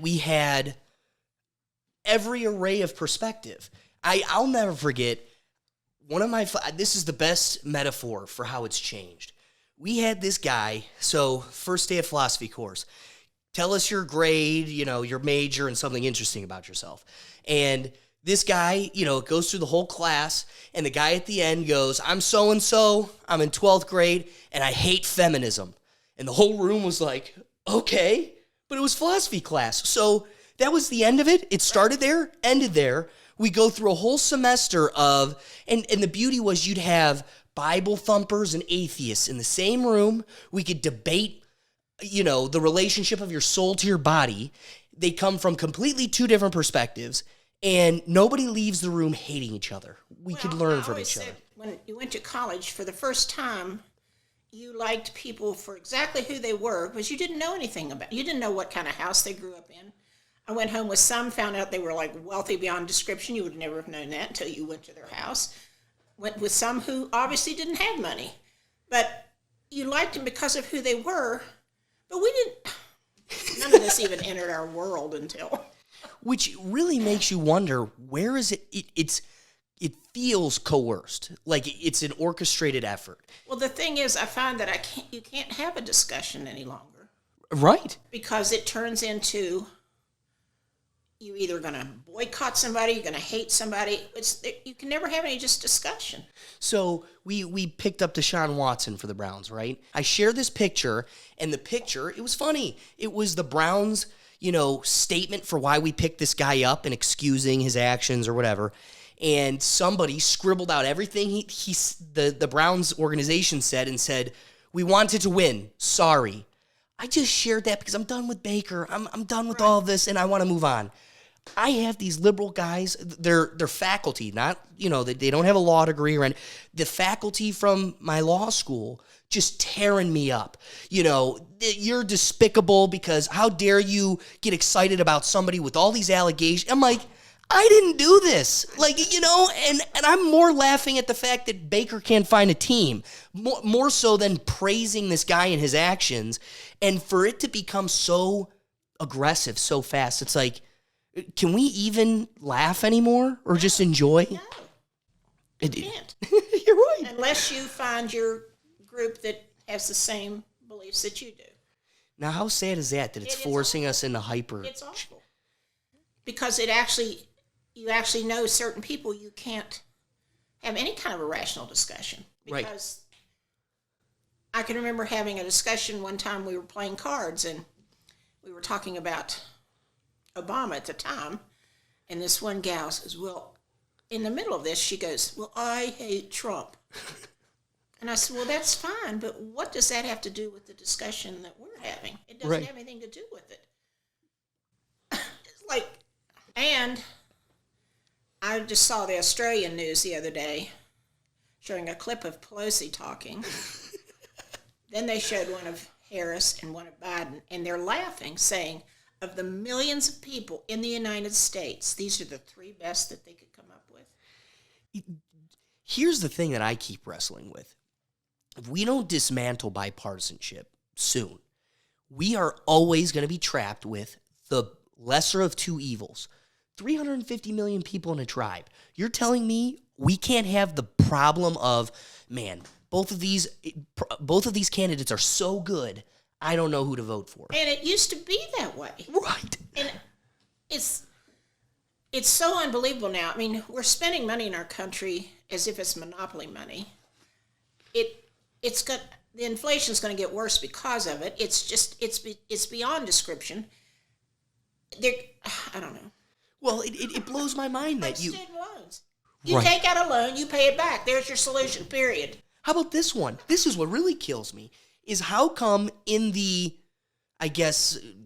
we had every array of perspective. I'll never forget this is the best metaphor for how it's changed. We had this guy, so first day of philosophy course, tell us your grade, your major, and something interesting about yourself. And this guy, goes through the whole class, and the guy at the end goes, I'm so-and-so, I'm in 12th grade, and I hate feminism. And the whole room was like, okay, but it was philosophy class. So that was the end of it. It started there, ended there. We go through a whole semester of, and the beauty was you'd have Bible thumpers and atheists in the same room. We could debate, the relationship of your soul to your body. They come from completely two different perspectives, and nobody leaves the room hating each other. We could learn from each other. When you went to college, for the first time, you liked people for exactly who they were, because you didn't know anything about. You didn't know what kind of house they grew up in. I went home with some, found out they were like wealthy beyond description. You would never have known that until you went to their house. Went with some who obviously didn't have money, but you liked them because of who they were. But we didn't. None of this even entered our world until. Which really makes you wonder, where is it? It feels coerced, like it's an orchestrated effort. Well, the thing is, I find that you can't have a discussion any longer. Right. Because it turns into, you're either going to boycott somebody, you're going to hate somebody. You can never have any just discussion. So we picked up Deshaun Watson for the Browns, right? I shared this picture, and the picture, it was funny. It was the Browns, statement for why we picked this guy up and excusing his actions or whatever. And somebody scribbled out everything the Browns organization said and said, we wanted to win. Sorry. I just shared that because I'm done with Baker. I'm done with all of this, and I want to move on. I have these liberal guys, they're faculty, not, they don't have a law degree or anything. The faculty from my law school just tearing me up. You're despicable because how dare you get excited about somebody with all these allegations. I'm like, I didn't do this. And I'm more laughing at the fact that Baker can't find a team, more so than praising this guy and his actions. And for it to become so aggressive so fast, it's like, can we even laugh anymore or just enjoy? No, you can't. You're right. Unless you find your group that has the same beliefs that you do. Now, how sad is that it's forcing us into hyper? It's awful. Because you actually know certain people you can't have any kind of a rational discussion. Because I can remember having a discussion one time, we were playing cards, and we were talking about Obama at the time, and this one gal says, well, in the middle of this, she goes, well, I hate Trump. And I said, well, that's fine, but what does that have to do with the discussion that we're having? It doesn't have anything to do with it. It's like, and I just saw the Australian news the other day showing a clip of Pelosi talking. Then they showed one of Harris and one of Biden, and they're laughing, saying, of the millions of people in the United States, these are the three best that they could come up with. Here's the thing that I keep wrestling with. If we don't dismantle bipartisanship soon, we are always going to be trapped with the lesser of two evils. 350 million people in a tribe. You're telling me we can't have the problem of, man, both of these candidates are so good, I don't know who to vote for. And it used to be that way. Right. And it's so unbelievable now. I mean, we're spending money in our country as if it's monopoly money. The inflation's going to get worse because of it. It's beyond description. I don't know. Well, it blows my mind that student loans. You take out a loan, you pay it back. There's your solution, period. How about this one? This is what really kills me, is how come in the,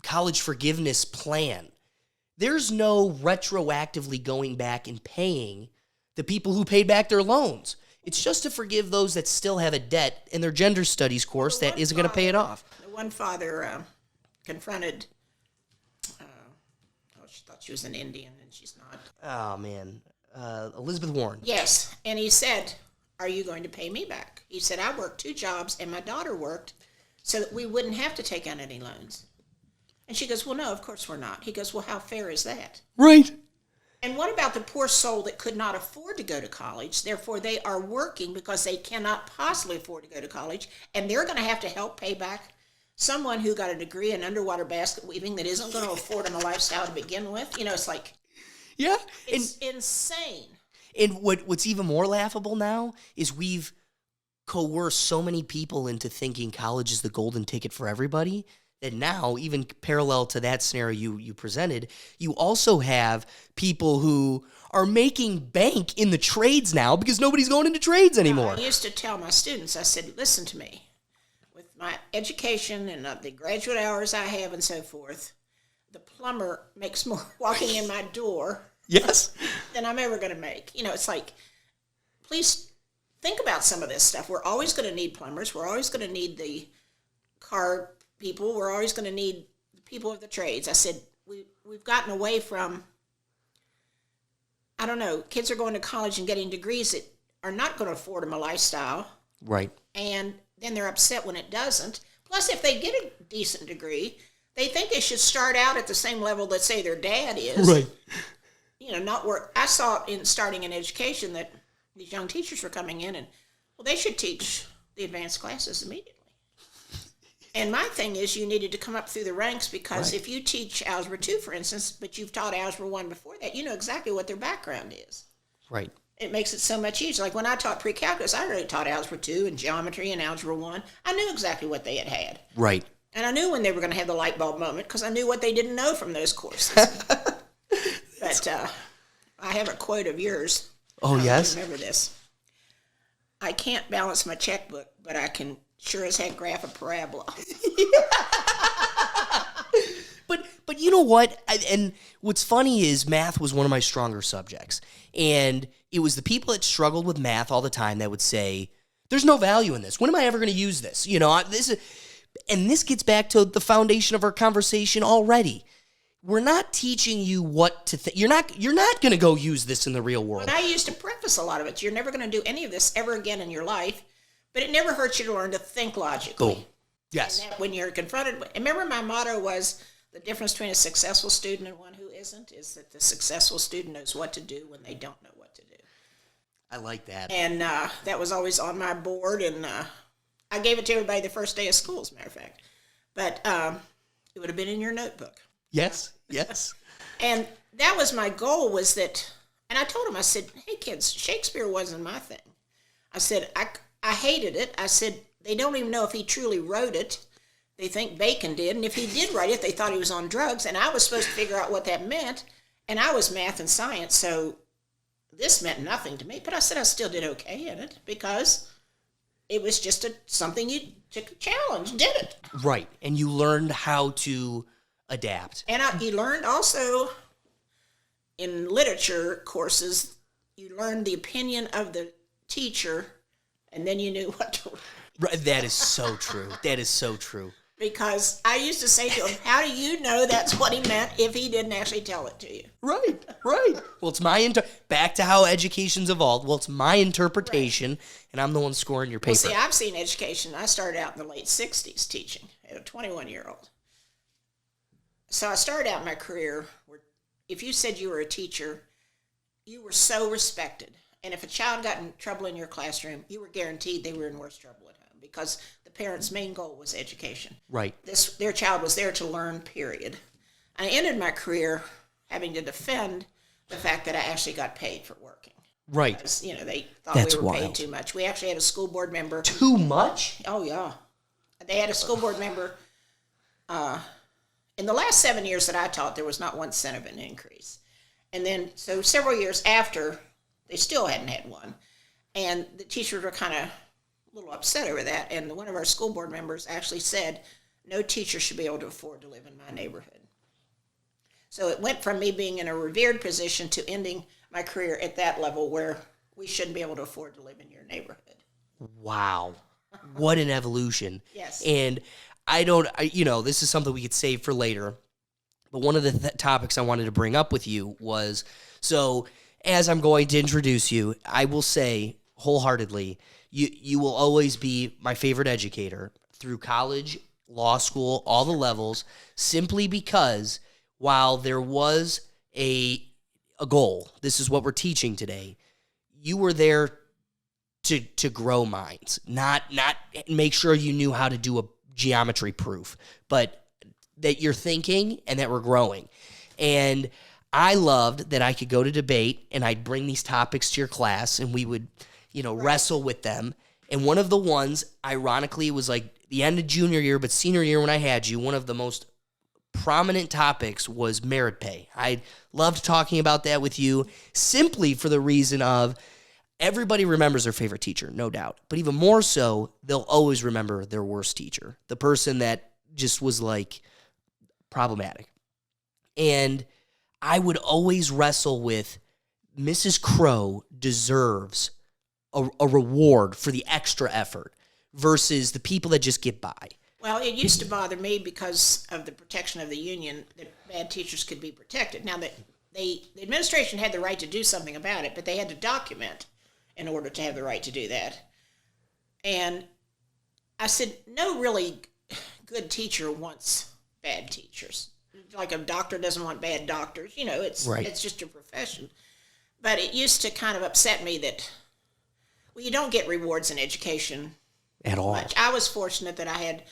college forgiveness plan, there's no retroactively going back and paying the people who paid back their loans. It's just to forgive those that still have a debt in their gender studies course that isn't going to pay it off. The one father confronted, she thought she was an Indian, and she's not. Oh, man. Elizabeth Warren. Yes, and he said, are you going to pay me back? He said, I worked 2 jobs, and my daughter worked, so that we wouldn't have to take out any loans. And she goes, well, no, of course we're not. He goes, well, how fair is that? Right. And what about the poor soul that could not afford to go to college? Therefore, they are working because they cannot possibly afford to go to college, and they're going to have to help pay back someone who got a degree in underwater basket weaving that isn't going to afford them a lifestyle to begin with. You know, it's like, yeah, it's insane. And what's even more laughable now is we've coerced so many people into thinking college is the golden ticket for everybody that now, even parallel to that scenario you presented, you also have people who are making bank in the trades now because nobody's going into trades anymore. I used to tell my students, I said, listen to me. With my education and the graduate hours I have and so forth, the plumber makes more walking in my door yes, than I'm ever going to make. You know, it's like, please think about some of this stuff. We're always going to need plumbers. We're always going to need the car people. We're always going to need the people of the trades. I said, we've gotten away from, I don't know, kids are going to college and getting degrees that are not going to afford them a lifestyle. right. And then they're upset when it doesn't. Plus, if they get a decent degree, they think they should start out at the same level that, say, their dad is. Right. You know, not work. I saw in starting in education that these young teachers were coming in and, well, they should teach the advanced classes immediately. And my thing is you needed to come up through the ranks because if you teach Algebra 2, for instance, but you've taught Algebra 1 before that, you know exactly what their background is. Right. It makes it so much easier. Like when I taught pre-calculus, I already taught Algebra 2 and Geometry and Algebra 1. I knew exactly what they had. Right. And I knew when they were going to have the light bulb moment because I knew what they didn't know from those courses. But I have a quote of yours. Oh, yes? Remember this. I can't balance my checkbook, but I can sure as heck graph a parabola. But you know what? And what's funny is math was one of my stronger subjects. And it was the people that struggled with math all the time that would say, there's no value in this. When am I ever going to use this? You know, this gets back to the foundation of our conversation already. We're not teaching you what to think. You're not going to go use this in the real world. But I used to preface a lot of it. You're never going to do any of this ever again in your life, but it never hurts you to learn to think logically. Boom. Yes. And that when you're confronted with, remember my motto was the difference between a successful student and one who isn't is that the successful student knows what to do when they don't know what to do. I like that. And that was always on my board, and I gave it to everybody the first day of school, as a matter of fact. But it would have been in your notebook. Yes, yes. And that was my goal, was that, and I told them, I said, hey kids, Shakespeare wasn't my thing. I said, I hated it. I said, they don't even know if he truly wrote it. They think Bacon did, and if he did write it, they thought he was on drugs, and I was supposed to figure out what that meant, and I was math and science, so this meant nothing to me. But I said I still did okay in it, because it was just something you took a challenge, did it. Right, and you learned how to adapt. And you learned also, in literature courses, you learned the opinion of the teacher, and then you knew what to write. Right, that is so true. That is so true. Because I used to say to him, how do you know that's what he meant if he didn't actually tell it to you? Right, right. Well, it's my back to how education's evolved. Well, it's my interpretation, and I'm the one scoring your paper. Well, see, I've seen education. I started out in the late 60s teaching at a 21-year-old. So I started out my career where if you said you were a teacher, you were so respected. And if a child got in trouble in your classroom, you were guaranteed they were in worse trouble at home because the parents' main goal was education. Right. Their child was there to learn, period. I ended my career having to defend the fact that I actually got paid for working. Right. Because, you know, they thought That's we were paid wild. too much. We actually had a school board member. Too much? Oh, yeah. They had a school board member. In the last 7 years that I taught, there was not 1 cent of an increase. And then, so several years after, they still hadn't had one. And the teachers were kind of a little upset over that. And one of our school board members actually said, no teacher should be able to afford to live in my neighborhood. So it went from me being in a revered position to ending my career at that level where we shouldn't be able to afford to live in your neighborhood. Wow. What an evolution. Yes. And this is something we could save for later. But one of the topics I wanted to bring up with you was, so as I'm going to introduce you, I will say wholeheartedly, you will always be my favorite educator through college, law school, all the levels, simply because while there was a goal, this is what we're teaching today, you were there to grow minds, not make sure you knew how to do a geometry proof, but that you're thinking and that we're growing. And I loved that I could go to debate and I'd bring these topics to your class and we would, wrestle with them. And one of the ones, ironically, was like the end of junior year, but senior year when I had you, one of the most prominent topics was merit pay. I loved talking about that with you simply for the reason of everybody remembers their favorite teacher, no doubt. But even more so, they'll always remember their worst teacher, the person that just was like problematic. And I would always wrestle with Mrs. Crowe deserves a reward for the extra effort versus the people that just get by. Well, it used to bother me because of the protection of the union that bad teachers could be protected. Now, that the administration had the right to do something about it, but they had to document in order to have the right to do that. And I said, no really good teacher wants bad teachers. Like a doctor doesn't want bad doctors. It's just a profession. But it used to kind of upset me that, you don't get rewards in education at all. Much. I was fortunate that I had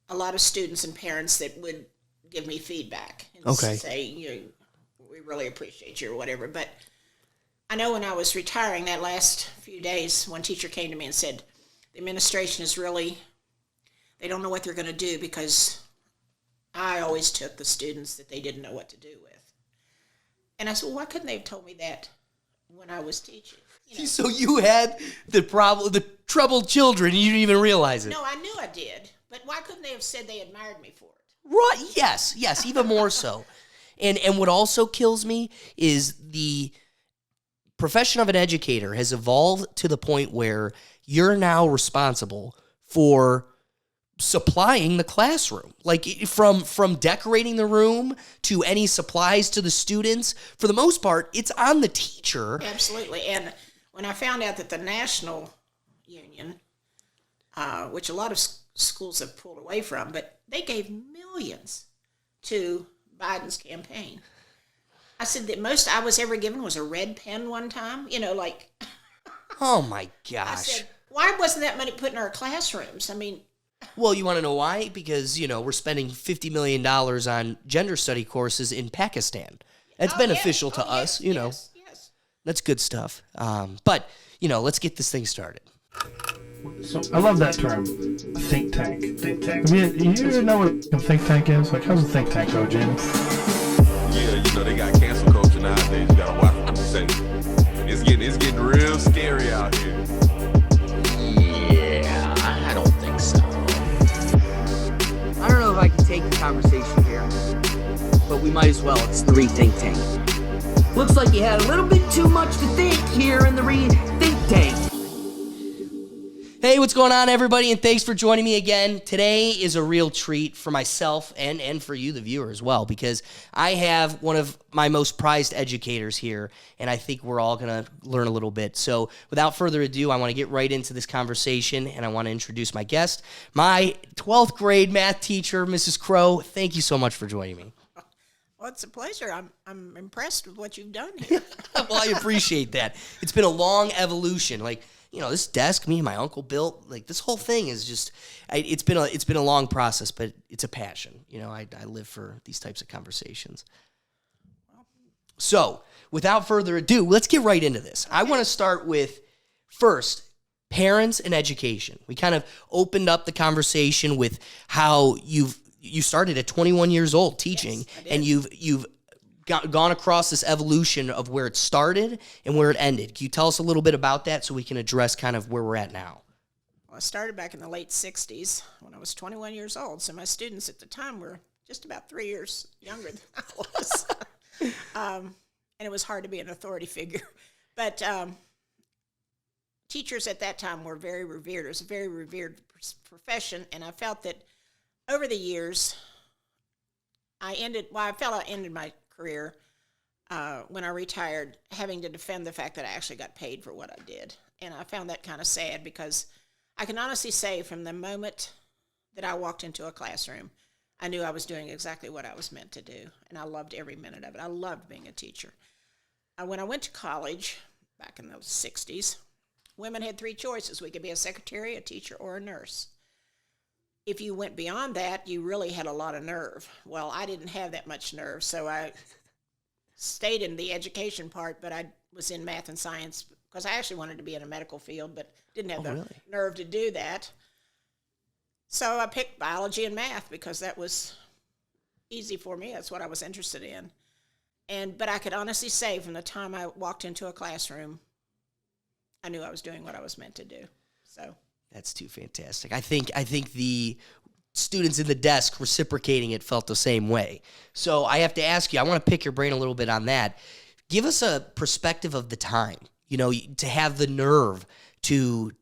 a lot of students and parents that would give me feedback and say, we really appreciate you or whatever. But I know when I was retiring that last few days, one teacher came to me and said, the administration is really, they don't know what they're going to do because I always took the students that they didn't know what to do with. And I said, well, why couldn't they have told me that when I was teaching? So you had the troubled children, and you didn't even realize it. No, I knew I did. But why couldn't they have said they admired me for it? Right, yes, even more so. And what also kills me is the profession of an educator has evolved to the point where you're now responsible for supplying the classroom, like from decorating the room to any supplies to the students. For the most part, it's on the teacher. Absolutely. And when I found out that the national union, which a lot of schools have pulled away from, but they gave millions to Biden's campaign. I said that most I was ever given was a red pen one time, Oh my gosh. I said, why wasn't that money put in our classrooms? I mean, well, you want to know why? Because, we're spending $50 million on gender study courses in Pakistan. It's beneficial to us, Yes. That's good stuff. But, let's get this thing started. So I love that term, think tank. Think tank. I mean, you know what a think tank is? Like, how's a think tank go, Jim? Yeah, they got cancel culture nowadays. You gotta watch what you say. It's getting real scary out here. Yeah, I don't think so. I don't know if I can take the conversation here, but we might as well. It's the Rethink Tank. Looks like you had a little bit too much to think here in the Rethink Tank. Hey, what's going on, everybody, and thanks for joining me again. Today is a real treat for myself and for you, the viewer, as well, because I have one of my most prized educators here, and I think we're all going to learn a little bit. So without further ado, I want to get right into this conversation, and I want to introduce my guest, my 12th grade math teacher, Mrs. Crowe. Thank you so much for joining me. well, it's a pleasure. I'm impressed with what you've done here. Well, I appreciate that. It's been a long evolution. This desk me and my uncle built, this whole thing is just, it's been a long process, but it's a passion. I live for these types of conversations. So without further ado, let's get right into this. Okay. I want to start with, first, parents and education. We kind of opened up the conversation with how you started at 21 years old teaching, yes, and you've gone across this evolution of where it started and where it ended. Can you tell us a little bit about that so we can address kind of where we're at now? Well, I started back in the late 60s when I was 21 years old, so my students at the time were just about 3 years younger than I was. And it was hard to be an authority figure. But teachers at that time were very revered. It was a very revered profession, and I felt that over the years, I felt I ended my career when I retired, having to defend the fact that I actually got paid for what I did. And I found that kind of sad because I can honestly say from the moment that I walked into a classroom, I knew I was doing exactly what I was meant to do, and I loved every minute of it. I loved being a teacher. When I went to college, back in the 60s, women had 3 choices. We could be a secretary, a teacher, or a nurse. If you went beyond that, you really had a lot of nerve. Well, I didn't have that much nerve, so I stayed in the education part, but I was in math and science because I actually wanted to be in a medical field, but didn't have the nerve to do that. So I picked biology and math because that was easy for me. That's what I was interested in. But I could honestly say from the time I walked into a classroom, I knew I was doing what I was meant to do. So that's too fantastic. I think the students in the desk reciprocating it felt the same way. So I have to ask you, I want to pick your brain a little bit on that. Give us a perspective of the time, to have the nerve to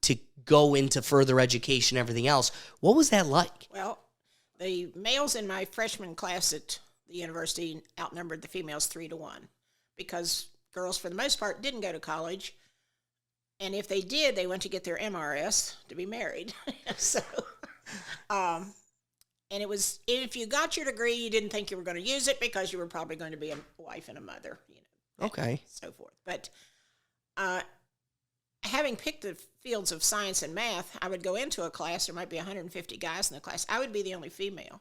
go into further education, everything else. What was that like? Well, the males in my freshman class at the university outnumbered the females 3-1 because girls, for the most part, didn't go to college. And if they did, they went to get their MRS to be married. So, and it was, if you got your degree, you didn't think you were going to use it because you were probably going to be a wife and a mother, Okay. so forth. But having picked the fields of science and math, I would go into a class, there might be 150 guys in the class. I would be the only female.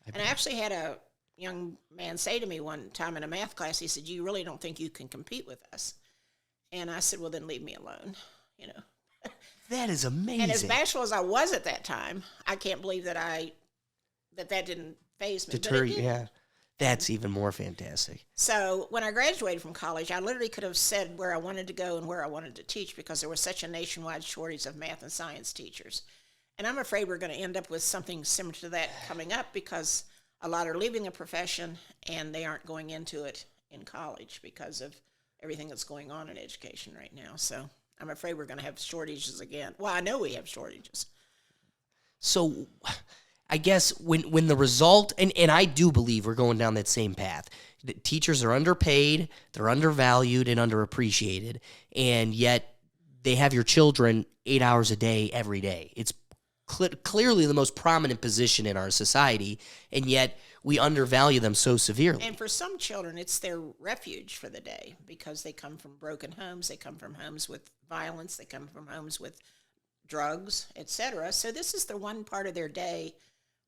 And I actually had a young man say to me one time in a math class, he said, "You really don't think you can compete with us?" And I said, "Well, then leave me alone," That is amazing. And as bashful as I was at that time, I can't believe that that didn't faze me. Deter you, yeah. That's even more fantastic. So when I graduated from college, I literally could have said where I wanted to go and where I wanted to teach because there was such a nationwide shortage of math and science teachers. And I'm afraid we're going to end up with something similar to that coming up because a lot are leaving the profession and they aren't going into it in college because of everything that's going on in education right now. So I'm afraid we're going to have shortages again. Well, I know we have shortages. So I guess when the result, and I do believe we're going down that same path. The teachers are underpaid, they're undervalued and underappreciated, and yet they have your children 8 hours a day every day. It's clearly the most prominent position in our society, and yet we undervalue them so severely. And for some children, it's their refuge for the day because they come from broken homes, they come from homes with violence, they come from homes with drugs, etc. So this is the one part of their day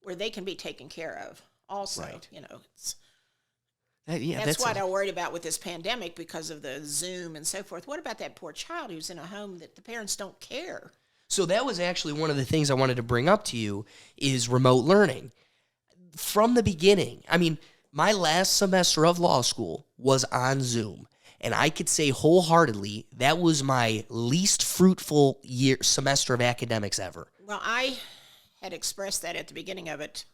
where they can be taken care of also. Right. That's what I worried about with this pandemic because of the Zoom and so forth. What about that poor child who's in a home that the parents don't care? So that was actually one of the things I wanted to bring up to you is remote learning. From the beginning, my last semester of law school was on Zoom, and I could say wholeheartedly that was my least fruitful semester of academics ever. Well, I had expressed that at the beginning of it.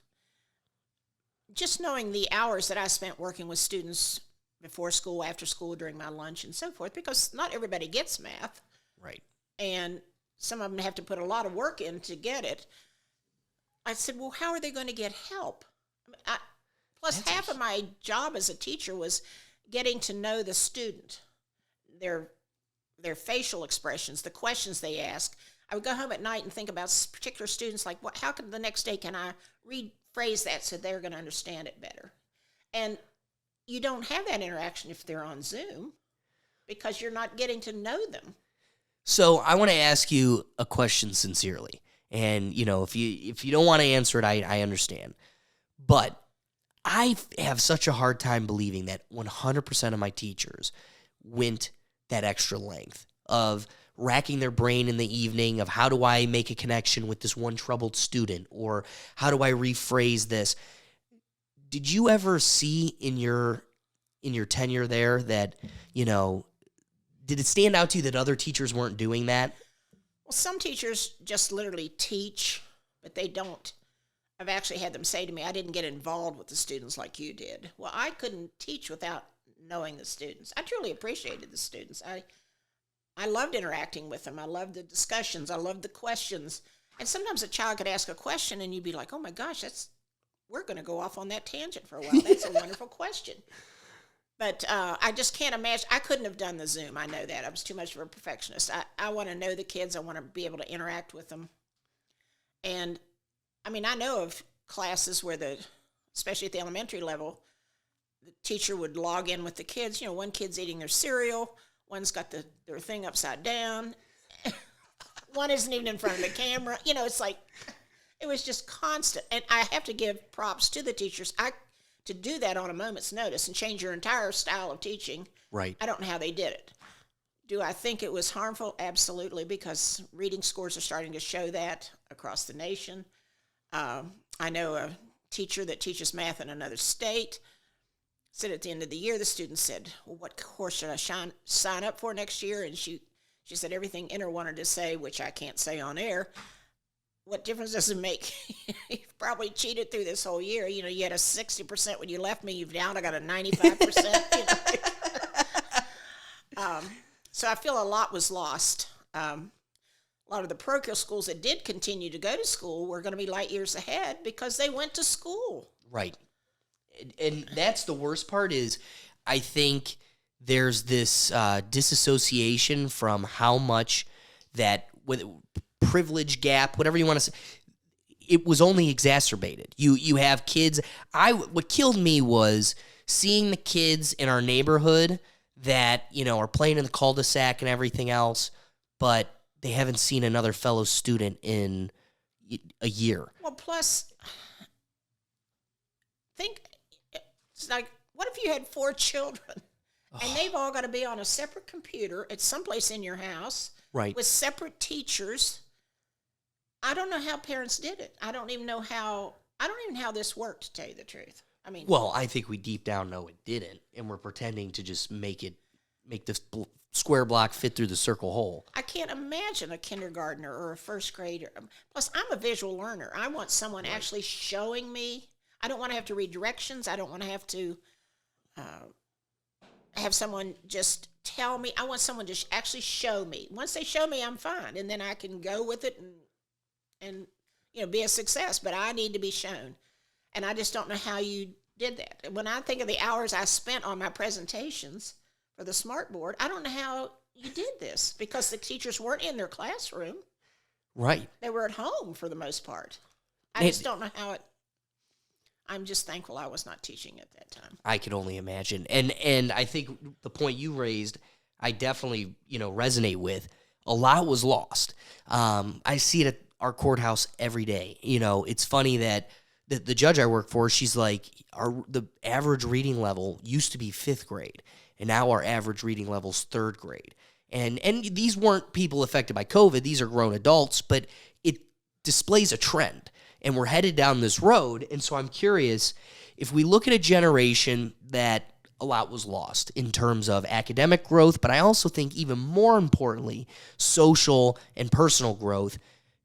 Just knowing the hours that I spent working with students before school, after school, during my lunch, and so forth, because not everybody gets math. Right. And some of them have to put a lot of work in to get it. I said, well, how are they going to get help? Plus, half of my job as a teacher was getting to know the student, their facial expressions, the questions they ask. I would go home at night and think about particular students, like, how can the next day can I rephrase that so they're going to understand it better? And you don't have that interaction if they're on Zoom because you're not getting to know them. So I want to ask you a question sincerely. And, if you don't want to answer it, I understand. But I have such a hard time believing that 100% of my teachers went that extra length of racking their brain in the evening of how do I make a connection with this one troubled student, or how do I rephrase this? Did you ever see in your tenure there that, did it stand out to you that other teachers weren't doing that? Well, some teachers just literally teach, but they don't. I've actually had them say to me, I didn't get involved with the students like you did. Well, I couldn't teach without knowing the students. I truly appreciated the students. I loved interacting with them. I loved the discussions. I loved the questions. And sometimes a child could ask a question and you'd be like, oh my gosh, we're going to go off on that tangent for a while. That's a wonderful question. But I just can't imagine. I couldn't have done the Zoom. I know that. I was too much of a perfectionist. I want to know the kids. I want to be able to interact with them. And I mean, I know of classes where especially at the elementary level, the teacher would log in with the kids. You know, one kid's eating their cereal, one's got their thing upside down, one isn't even in front of the camera. You know, it's like, it was just constant. And I have to give props to the teachers. To do that on a moment's notice and change your entire style of teaching. Right. I don't know how they did it. Do I think it was harmful? Absolutely, because reading scores are starting to show that across the nation. I know a teacher that teaches math in another state said at the end of the year, the student said, well, what course should I sign up for next year? And she said everything in her wanted to say, which I can't say on air. What difference does it make? You've probably cheated through this whole year. You know, you had a 60% when you left me. You've now got a 95%. You know? So I feel a lot was lost. A lot of the parochial schools that did continue to go to school were going to be light years ahead because they went to school. Right. And that's the worst part is I think there's this disassociation from how much that privilege gap, whatever you want to say, it was only exacerbated. You have kids. What killed me was seeing the kids in our neighborhood that, you know, are playing in the cul-de-sac and everything else, but they haven't seen another fellow student in a year. Well, plus, it's like, what if you had 4 children and they've all got to be on a separate computer at someplace in your house, right, with separate teachers? I don't know how parents did it. I don't even know how this worked, to tell you the truth. I mean, well, I think we deep down know it didn't, and we're pretending to just make this square block fit through the circle hole. I can't imagine a kindergartner or a first grader. Plus, I'm a visual learner. I want someone actually showing me. I don't want to have to read directions. I don't want to have to have someone just tell me. I want someone to actually show me. Once they show me, I'm fine, and then I can go with it and you know, be a success. But I need to be shown, and I just don't know how you did that. When I think of the hours I spent on my presentations for the smart board, I don't know how you did this because the teachers weren't in their classroom. Right. They were at home for the most part. I just don't know how it. I'm just thankful I was not teaching at that time. I could only imagine. And I think the point you raised, I definitely, you know, resonate with. A lot was lost. I see it at our courthouse every day. You know, it's funny that the judge I work for, she's like, the average reading level used to be 5th grade, and now our average reading level's 3rd grade. And these weren't people affected by COVID. These are grown adults, but it displays a trend. And we're headed down this road. And so I'm curious, if we look at a generation that a lot was lost in terms of academic growth, but I also think even more importantly, social and personal growth,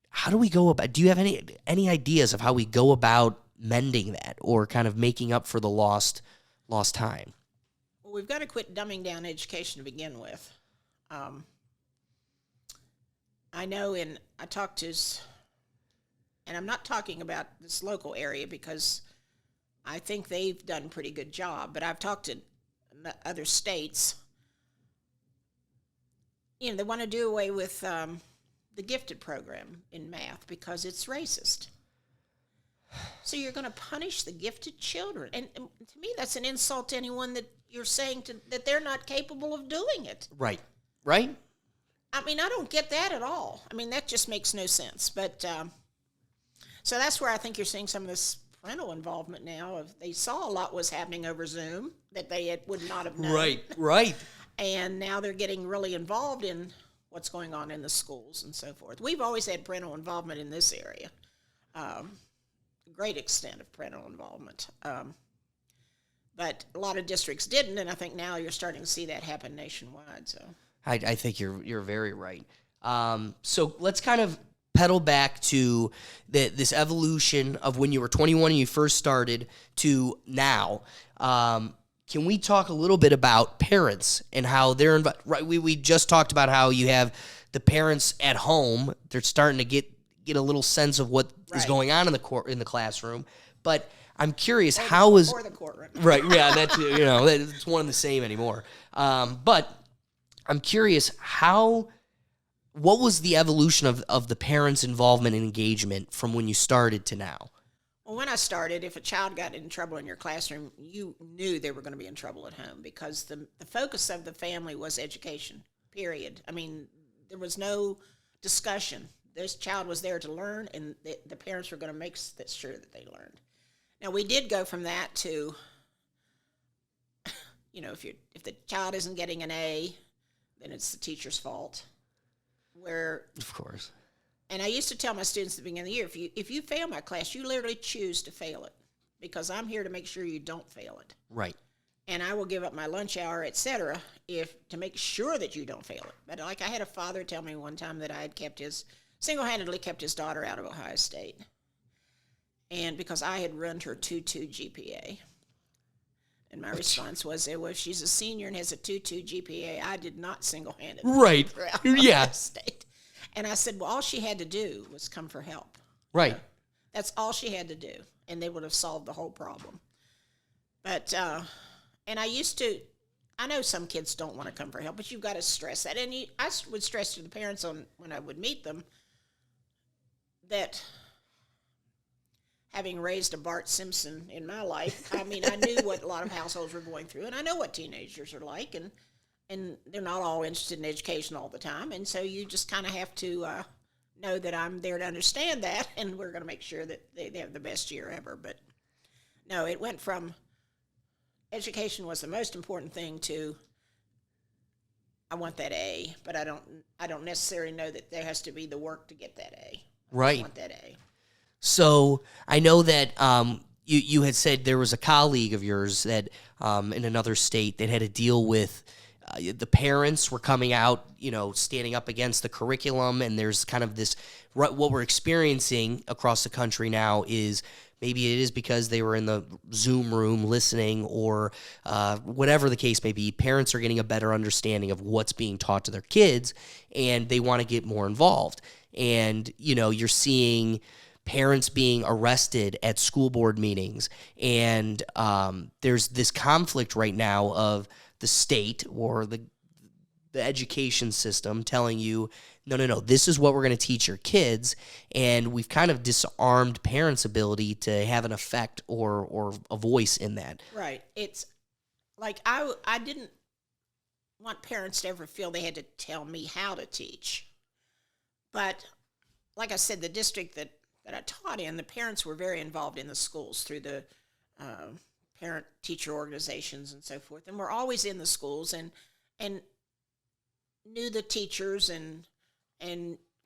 how do we go about, do you have any ideas of how we go about mending that or kind of making up for the lost time? Well, we've got to quit dumbing down education to begin with. I know I talked to, and I'm not talking about this local area because I think they've done a pretty good job, but I've talked to other states. You know, they want to do away with the gifted program in math because it's racist. So you're going to punish the gifted children. And to me, that's an insult to anyone that you're saying that they're not capable of doing it. Right. Right? I mean, I don't get that at all. I mean, that just makes no sense. But so that's where I think you're seeing some of this parental involvement now. They saw a lot was happening over Zoom that they would not have known. Right. And now they're getting really involved in what's going on in the schools and so forth. We've always had parental involvement in this area. Great extent of parental involvement. But a lot of districts didn't, and I think now you're starting to see that happen nationwide. So I think you're very right. So let's kind of pedal back to this evolution of when you were 21 and you first started to now. Can we talk a little bit about parents and how they're right? We just talked about how you have the parents at home. They're starting to get a little sense of what is going on in the classroom. But I'm curious, or the courtroom. Right? Yeah, that's it's one and the same anymore. But I'm curious, how what was the evolution of the parents' involvement and engagement from when you started to now? Well, when I started, if a child got in trouble in your classroom, you knew they were going to be in trouble at home because the focus of the family was education, period. I mean, there was no discussion. This child was there to learn, and the parents were going to make sure that they learned. Now, we did go from that to, if the child isn't getting an A, then it's the teacher's fault. Of course. And I used to tell my students at the beginning of the year, if you fail my class, you literally choose to fail it because I'm here to make sure you don't fail it. Right. And I will give up my lunch hour, etc., to make sure that you don't fail it. But like I had a father tell me one time that I had single-handedly kept his daughter out of Ohio State. And because I had ruined her 2.2 GPA. And my response was, well, if she's a senior and has a 2.2 GPA, I did not single-handedly Right. keep her out of Yeah. Ohio State. And I said, well, all she had to do was come for help. Right. That's all she had to do, and they would have solved the whole problem. But, and I know some kids don't want to come for help, but you've got to stress that. And I would stress to the parents when I would meet them that having raised a Bart Simpson in my life, I mean, I knew what a lot of households were going through, and I know what teenagers are like, and they're not all interested in education all the time, and so you just kind of have to know that I'm there to understand that, and we're going to make sure that they have the best year ever. But no, it went from education was the most important thing to I want that A, but I don't necessarily know that there has to be the work to get that A. Right. I want that A. So I know that you had said there was a colleague of yours that in another state that had to deal with the parents were coming out, standing up against the curriculum, and there's kind of this, what we're experiencing across the country now is maybe it is because they were in the Zoom room listening or whatever the case may be, parents are getting a better understanding of what's being taught to their kids, and they want to get more involved. And, you're seeing parents being arrested at school board meetings, and there's this conflict right now of the state or the education system telling you, no, this is what we're going to teach your kids, and we've kind of disarmed parents' ability to have an effect or a voice in that. Right. It's like I didn't want parents to ever feel they had to tell me how to teach. But like I said, the district that I taught in, the parents were very involved in the schools through the parent-teacher organizations and so forth, and we're always in the schools and knew the teachers and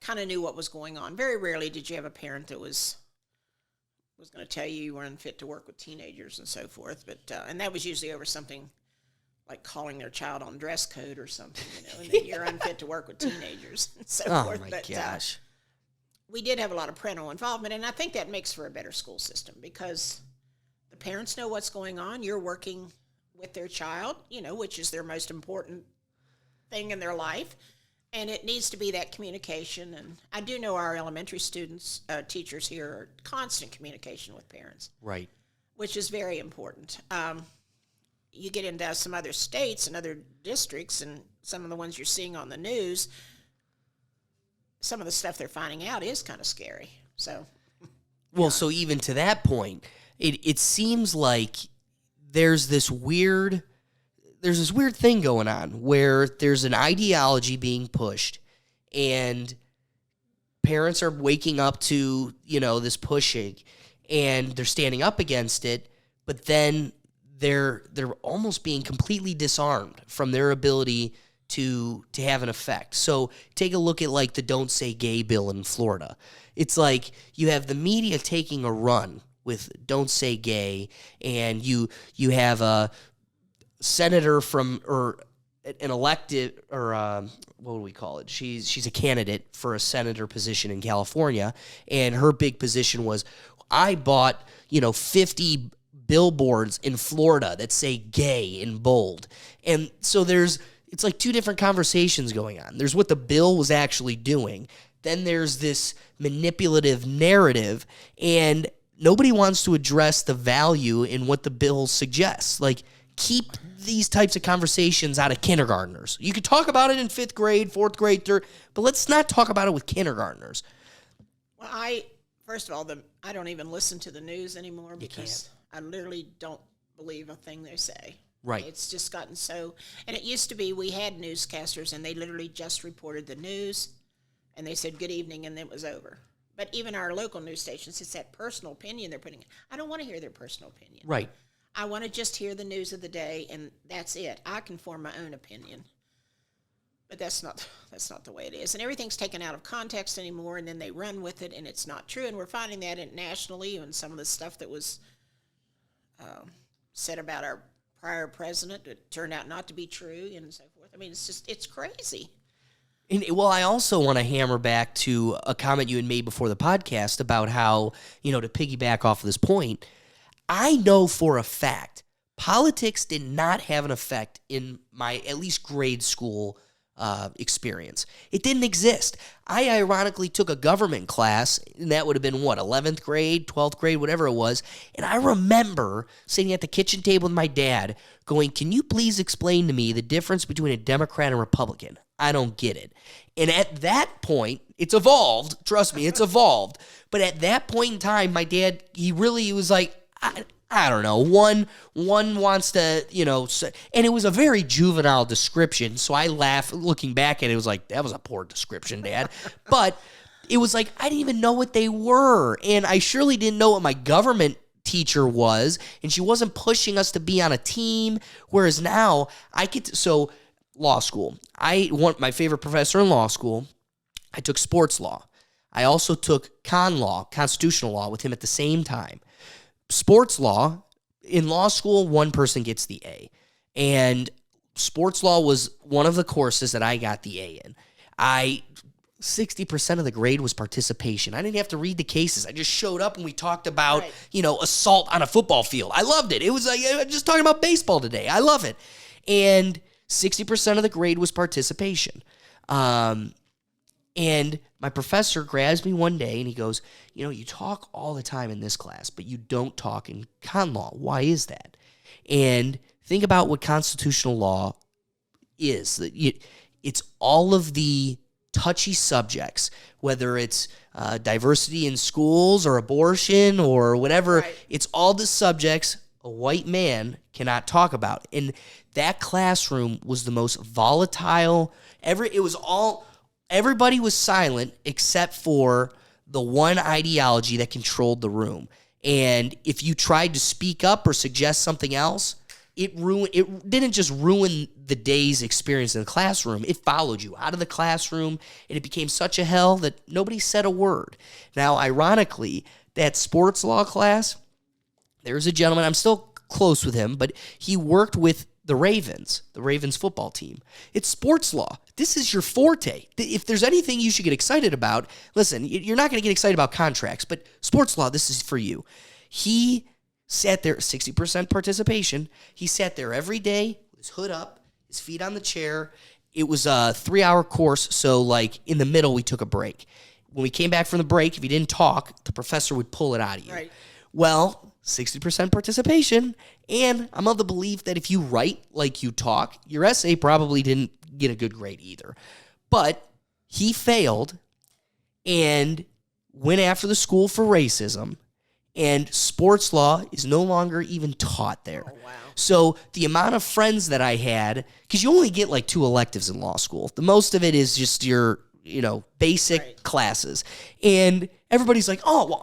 kind of knew what was going on. Very rarely did you have a parent that was going to tell you were unfit to work with teenagers and so forth, but and that was usually over something like calling their child on dress code or something, and that you're unfit to work with teenagers and so forth. Oh my but, gosh. We did have a lot of parental involvement, and I think that makes for a better school system because the parents know what's going on. You're working with their child, which is their most important thing in their life, and it needs to be that communication. And I do know our elementary students, teachers here, are constant communication with parents. Right. Which is very important. You get into some other states and other districts, and some of the ones you're seeing on the news, some of the stuff they're finding out is kind of scary. So, well, so even to that point, it seems like there's this weird thing going on where there's an ideology being pushed, and parents are waking up to this pushing, and they're standing up against it, but then they're almost being completely disarmed from their ability to have an effect. So take a look at like the Don't Say Gay bill in Florida. It's like you have the media taking a run with Don't Say Gay, and you have a senator or an elected, or what do we call it? She's a candidate for a senator position in California, and her big position was, I bought 50 billboards in Florida that say gay in bold. And so it's like two different conversations going on. There's what the bill was actually doing. Then there's this manipulative narrative, and nobody wants to address the value in what the bill suggests. Like, keep these types of conversations out of kindergartners. You could talk about it in 5th grade, 4th grade, 3rd, but let's not talk about it with kindergartners. Well, first of all, I don't even listen to the news anymore because I literally don't believe a thing they say. Right. It's just gotten so, and it used to be we had newscasters and they literally just reported the news and they said good evening and then it was over. But even our local news stations, it's that personal opinion they're putting in. I don't want to hear their personal opinion. Right. I want to just hear the news of the day, and that's it. I can form my own opinion. But that's not the way it is. And everything's taken out of context anymore, and then they run with it, and it's not true. And we're finding that nationally, and some of the stuff that was said about our prior president, it turned out not to be true, and so forth. I mean, it's crazy. And, well, I also want to hammer back to a comment you had made before the podcast about how, to piggyback off of this point, I know for a fact politics did not have an effect in my at least grade school experience. It didn't exist. I ironically took a government class, and that would have been, 11th grade, 12th grade, whatever it was, and I remember sitting at the kitchen table with my dad going, can you please explain to me the difference between a Democrat and a Republican? I don't get it. And at that point, it's evolved. Trust me, it's evolved. But at that point in time, my dad, he was like, I don't know. One wants to, and it was a very juvenile description. So I laugh looking back at it. It was like, that was a poor description, Dad. But it was like, I didn't even know what they were. And I surely didn't know what my government teacher was. And she wasn't pushing us to be on a team. Whereas now so law school. My favorite professor in law school, I took sports law. I also took constitutional law with him at the same time. Sports law, in law school, one person gets the A. And sports law was one of the courses that I got the A in. 60% of the grade was participation. I didn't have to read the cases. I just showed up and we talked about, assault on a football field. I loved it. It was like, I'm just talking about baseball today. I love it. And 60% of the grade was participation. And my professor grabs me one day and he goes, you talk all the time in this class, but you don't talk in con law. Why is that? And think about what constitutional law is. It's all of the touchy subjects, whether it's diversity in schools or abortion or whatever. Right. It's all the subjects a white man cannot talk about. And that classroom was the most volatile. Everybody was silent except for the one ideology that controlled the room. And if you tried to speak up or suggest something else, it didn't just ruin the day's experience in the classroom. It followed you out of the classroom, and it became such a hell that nobody said a word. Now, ironically, that sports law class, there's a gentleman, I'm still close with him, but he worked with the Ravens football team. It's sports law. This is your forte. If there's anything you should get excited about, listen, you're not going to get excited about contracts, but sports law, this is for you. He sat there, 60% participation. He sat there every day with his hood up, his feet on the chair. It was a 3-hour course, so like in the middle, we took a break. When we came back from the break, if you didn't talk, the professor would pull it out of you. Right. Well, 60% participation, and I'm of the belief that if you write like you talk, your essay probably didn't get a good grade either. But he failed and went after the school for racism, and sports law is no longer even taught there. Oh, wow. So the amount of friends that I had, because you only get like 2 electives in law school. The most of it is just your basic classes. And everybody's like, oh, well,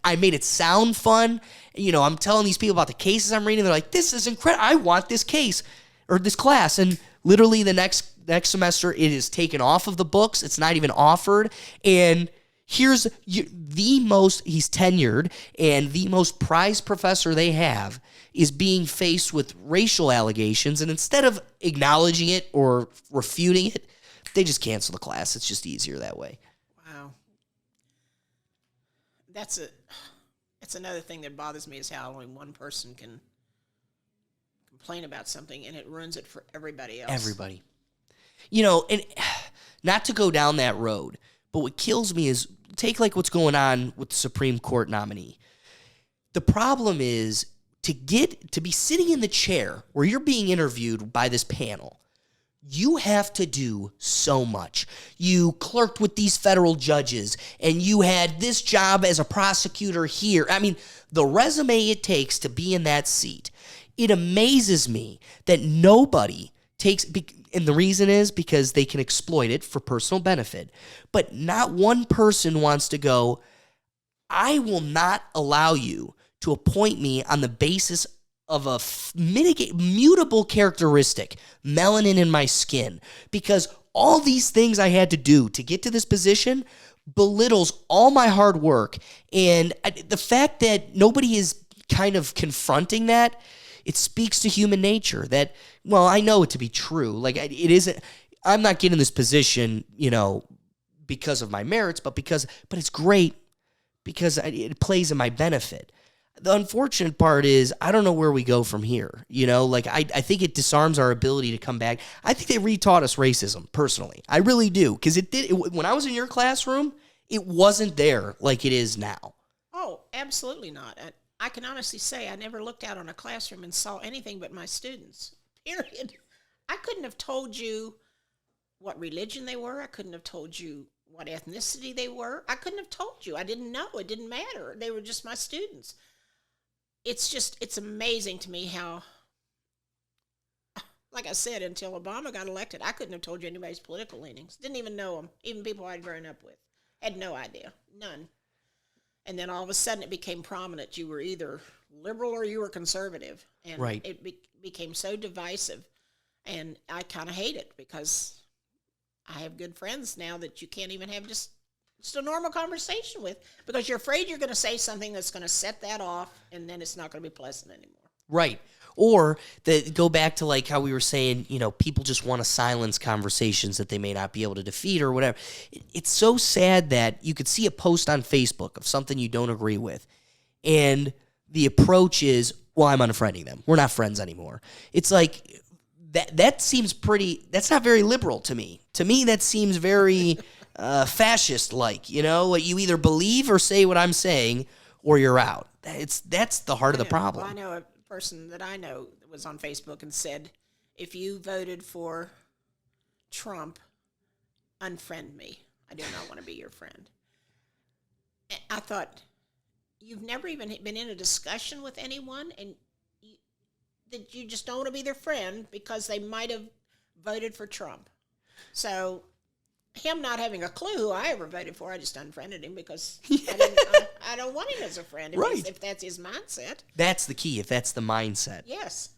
I made it sound fun. I'm telling these people about the cases I'm reading. They're like, this is incredible. I want this case or this class. And literally the next semester, it is taken off of the books. It's not even offered. And he's tenured, and the most prized professor they have is being faced with racial allegations. And instead of acknowledging it or refuting it, they just cancel the class. It's just easier that way. Wow. That's another thing that bothers me is how only one person can complain about something and it ruins it for everybody else. Everybody. And not to go down that road, but what kills me is take like what's going on with the Supreme Court nominee. The problem is to be sitting in the chair where you're being interviewed by this panel, you have to do so much. You clerked with these federal judges, and you had this job as a prosecutor here. I mean, the resume it takes to be in that seat. It amazes me that nobody takes, and the reason is because they can exploit it for personal benefit, but not one person wants to go, I will not allow you to appoint me on the basis of a mutable characteristic, melanin in my skin, because all these things I had to do to get to this position belittles all my hard work. And the fact that nobody is kind of confronting that, it speaks to human nature that, well, I know it to be true. Like, it isn't, I'm not getting this position, because of my merits, but it's great because it plays in my benefit. The unfortunate part is I don't know where we go from here. I think it disarms our ability to come back. I think they retaught us racism, personally. I really do, because when I was in your classroom, it wasn't there like it is now. Oh, absolutely not. I can honestly say I never looked out on a classroom and saw anything but my students, period. I couldn't have told you what religion they were. I couldn't have told you what ethnicity they were. I couldn't have told you. I didn't know. It didn't matter. They were just my students. It's amazing to me how, like I said, until Obama got elected, I couldn't have told you anybody's political leanings. Didn't even know them. Even people I'd grown up with. Had no idea. None. And then all of a sudden it became prominent. You were either liberal or you were conservative. And right. It became so divisive. And I kind of hate it because I have good friends now that you can't even have just a normal conversation with, because you're afraid you're going to say something that's going to set that off, and then it's not going to be pleasant anymore. Right. Or go back to like how we were saying, people just want to silence conversations that they may not be able to defeat or whatever. It's so sad that you could see a post on Facebook of something you don't agree with, and the approach is, well, I'm unfriending them. We're not friends anymore. It's like, that seems that's not very liberal to me. To me, that seems very fascist-like, you either believe or say what I'm saying, or you're out. That's the heart of the problem. Well, I know a person that I know that was on Facebook and said, if you voted for Trump, unfriend me. I do not want to be your friend. I thought, you've never even been in a discussion with anyone, and that you just don't want to be their friend because they might have voted for Trump. So him not having a clue who I ever voted for, I just unfriended him because I don't want him as a friend if that's his mindset. That's the key, if that's the mindset. Yes.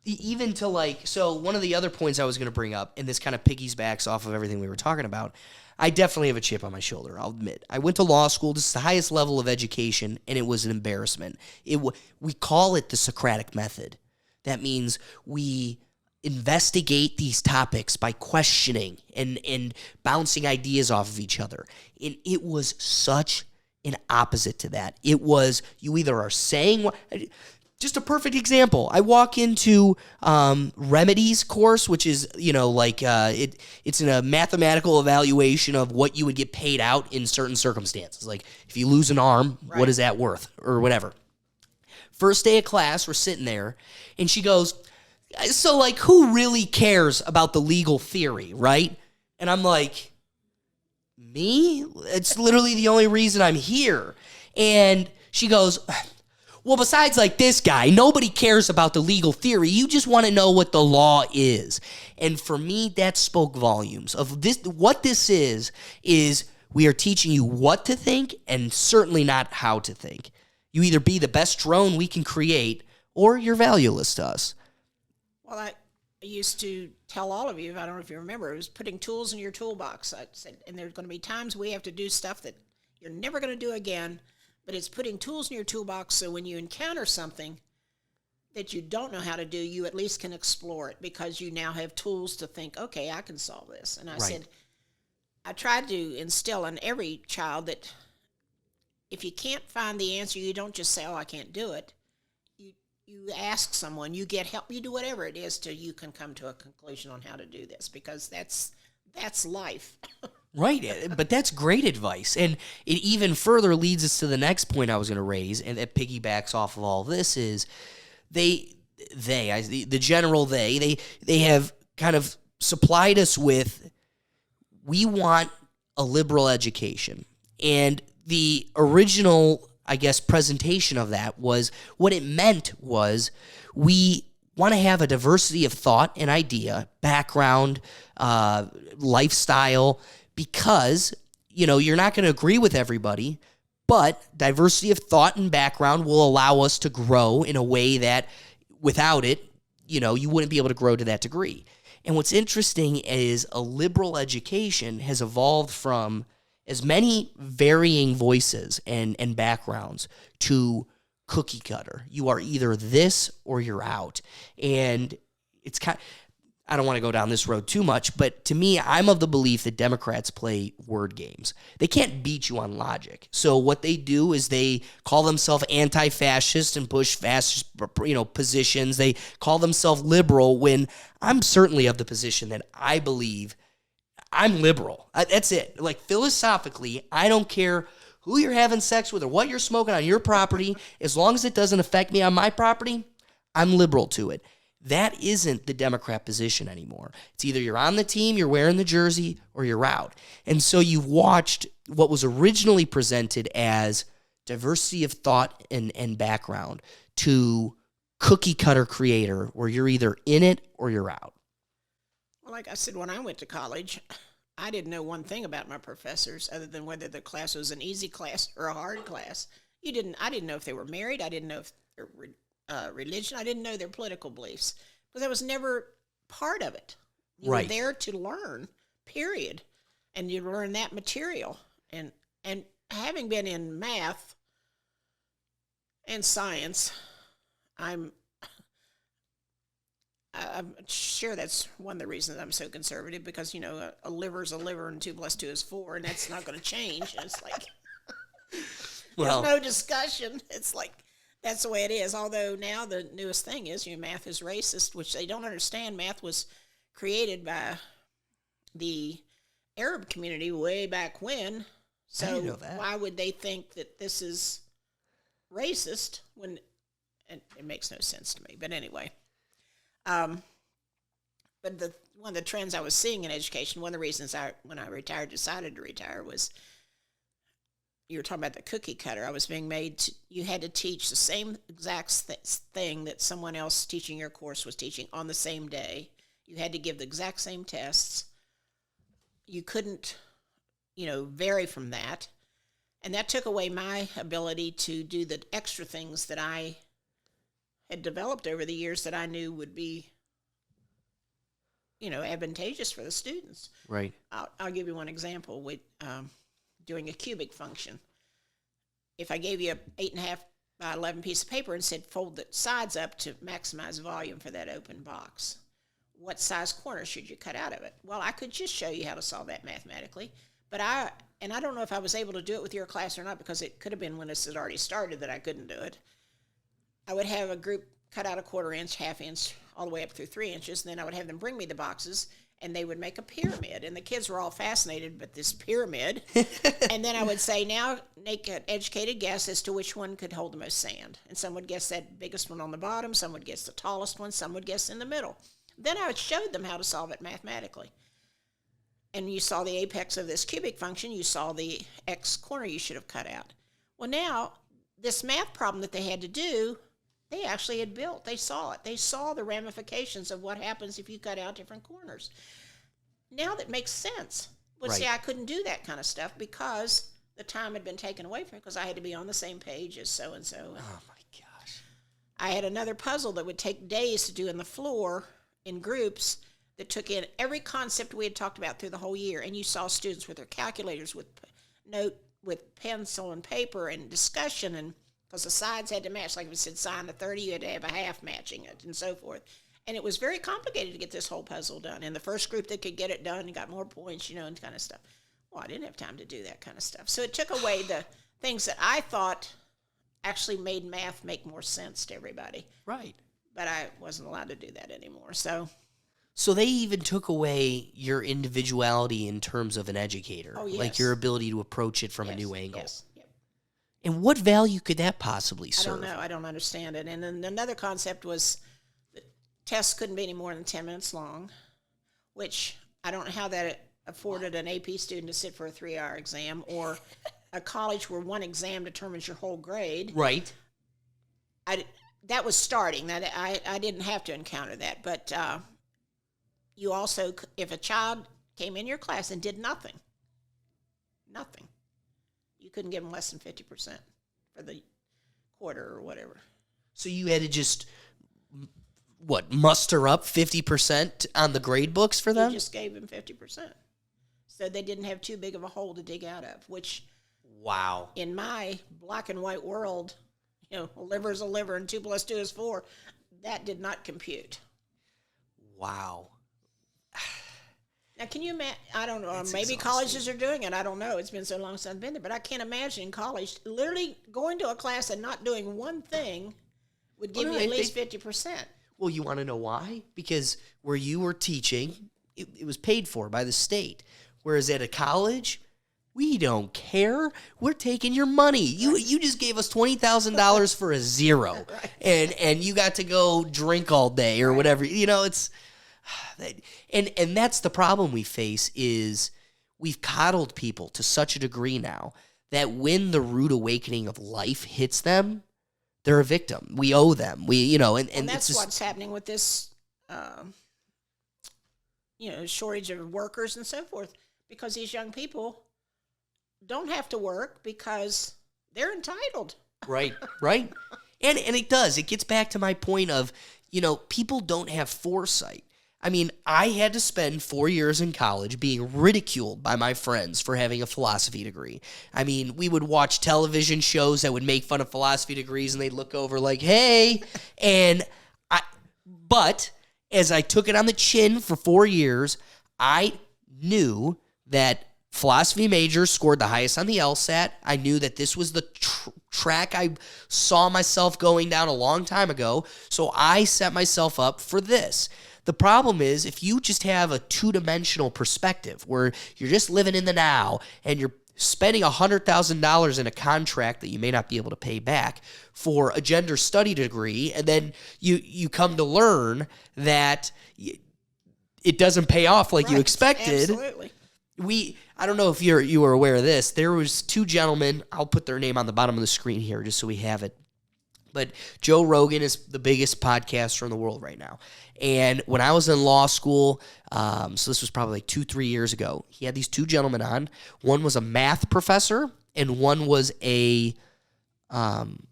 Even to so one of the other points I was going to bring up, and this kind of piggybacks off of everything we were talking about, I definitely have a chip on my shoulder, I'll admit. I went to law school. This is the highest level of education, and it was an embarrassment. We call it the Socratic Method. That means we investigate these topics by questioning and bouncing ideas off of each other. And it was such an opposite to that. It was, you either are saying... Just a perfect example. I walk into remedies course, which is, it's in a mathematical evaluation of what you would get paid out in certain circumstances. Like if you lose an arm, right, what is that worth or whatever. First day of class, we're sitting there, and she goes, so who really cares about the legal theory, right? And I'm like, me? It's literally the only reason I'm here. And she goes... Well, besides this guy, nobody cares about the legal theory. You just want to know what the law is. And for me, that spoke volumes of this. What this is we are teaching you what to think and certainly not how to think. You either be the best drone we can create or you're valueless to us. Well, I used to tell all of you, I don't know if you remember, it was putting tools in your toolbox. I said, and there's going to be times we have to do stuff that you're never going to do again. But it's putting tools in your toolbox so when you encounter something that you don't know how to do, you at least can explore it because you now have tools to think, okay, I can solve this. And I said, I tried to instill in every child that if you can't find the answer, you don't just say, oh, I can't do it. You ask someone, you get help, you do whatever it is till you can come to a conclusion on how to do this because that's life. Right, but that's great advice. And it even further leads us to the next point I was going to raise, and that piggybacks off of all this is the general they have kind of supplied us with, we want a liberal education. And the original, I guess, presentation of that was, what it meant was, we want to have a diversity of thought and idea, background, lifestyle, because, you're not going to agree with everybody, but diversity of thought and background will allow us to grow in a way that without it, you wouldn't be able to grow to that degree. And what's interesting is a liberal education has evolved from as many varying voices and backgrounds to cookie cutter. You are either this or you're out. And it's I don't want to go down this road too much, but to me, I'm of the belief that Democrats play word games. They can't beat you on logic. So what they do is they call themselves anti-fascist and push fascist, positions. They call themselves liberal, when I'm certainly of the position that I believe I'm liberal. That's it. Like, philosophically, I don't care who you're having sex with or what you're smoking on your property. As long as it doesn't affect me on my property, I'm liberal to it. That isn't the Democrat position anymore. It's either you're on the team, you're wearing the jersey, or you're out. And so you've watched what was originally presented as diversity of thought and background to cookie cutter creator, where you're either in it or you're out. Well, like I said, when I went to college, I didn't know one thing about my professors other than whether the class was an easy class or a hard class. I didn't know if they were married. I didn't know if their religion. I didn't know their political beliefs, because I was never part of it. You were there to learn, period, and you learn that material. And having been in math and science, I'm sure that's one of the reasons I'm so conservative, because, a liver's a liver and 2 + 2 is 4, and that's not going to change. And it's like, there's no discussion. It's like, that's the way it is. Although now the newest thing is, math is racist, which they don't understand. Math was created by the Arab community way back when. So I didn't know that. Why would they think that this is racist when it makes no sense to me? But anyway. But one of the trends I was seeing in education, one of the reasons when I decided to retire, was, you were talking about the cookie cutter. I was being made you had to teach the same exact thing that someone else teaching your course was teaching on the same day. You had to give the exact same tests. You couldn't, vary from that. And that took away my ability to do the extra things that I had developed over the years that I knew would be, advantageous for the students. Right. I'll give you one example with doing a cubic function. If I gave you a 8.5 by 11 piece of paper and said fold the sides up to maximize volume for that open box, what size corner should you cut out of it? Well, I could just show you how to solve that mathematically, but I don't know if I was able to do it with your class or not, because it could have been when this had already started that I couldn't do it. I would have a group cut out a 1/4 inch, 1/2 inch, all the way up through 3 inches, and then I would have them bring me the boxes, and they would make a pyramid. And the kids were all fascinated with this pyramid. And then I would say, now make an educated guess as to which one could hold the most sand. And some would guess that biggest one on the bottom, some would guess the tallest one, some would guess in the middle. Then I would show them how to solve it mathematically. And you saw the apex of this cubic function, you saw the X corner you should have cut out. Well, now, this math problem that they had to do, they actually had built. They saw it. They saw the ramifications of what happens if you cut out different corners. Now that makes sense. But see, I couldn't do that kind of stuff because the time had been taken away from me, because I had to be on the same page as so-and-so. Oh, my gosh. I had another puzzle that would take days to do in the floor in groups that took in every concept we had talked about through the whole year. And you saw students with their calculators, with pencil and paper and discussion, and because the sides had to match. Like if it said sine of 30, you had to have a half matching it, and so forth. And it was very complicated to get this whole puzzle done. And the first group that could get it done got more points, and kind of stuff. Well, I didn't have time to do that kind of stuff. So it took away the things that I thought actually made math make more sense to everybody. Right. But I wasn't allowed to do that anymore. So So they even took away your individuality in terms of an educator. Oh, yes. Like your ability to approach it from a new angle. Yes. Yep. And what value could that possibly I serve? don't know. I don't understand it. And then another concept was that tests couldn't be any more than 10 minutes long, which I don't know how that afforded an AP student to sit for a 3-hour exam, or a college where one exam determines your whole grade. Right. That was starting. That I didn't have to encounter that. But you also, if a child came in your class and did nothing, you couldn't give them less than 50% for the quarter or whatever. So you had to just, muster up 50% on the grade books for them? You just gave them 50%. So they didn't have too big of a hole to dig out of, which, wow. in my black and white world, a liver is a liver and 2 + 2 is 4. That did not compute. Wow. Now, can you imagine? I don't know. That's Maybe exhausting. Colleges are doing it. I don't know. It's been so long since I've been there. But I can't imagine in college, literally going to a class and not doing one thing would give you at least 50%. Well, you want to know why? Because where you were teaching, it was paid for by the state. Whereas at a college, we don't care. We're taking your money. You just gave us $20,000 for a zero, and you got to go drink all day or whatever. It's and that's the problem we face is we've coddled people to such a degree now that when the rude awakening of life hits them, they're a victim. We owe them. And that's it's what's happening with this, shortage of workers and so forth, because these young people don't have to work because they're entitled. Right. And it does. It gets back to my point of, people don't have foresight. I mean, I had to spend 4 years in college being ridiculed by my friends for having a philosophy degree. I mean, we would watch television shows that would make fun of philosophy degrees, and they'd look over like, hey, but as I took it on the chin for 4 years, I knew that philosophy majors scored the highest on the LSAT. I knew that this was the track I saw myself going down a long time ago, so I set myself up for this. The problem is if you just have a two-dimensional perspective where you're just living in the now and you're spending $100,000 in a contract that you may not be able to pay back for a gender study degree, and then you come to learn that it doesn't pay off like you expected. Absolutely. I don't know if you were aware of this. There was 2 gentlemen. I'll put their name on the bottom of the screen here just so we have it. But Joe Rogan is the biggest podcaster in the world right now. And when I was in law school, so this was probably like 2-3 years ago, he had these 2 gentlemen on. One was a math professor and one was a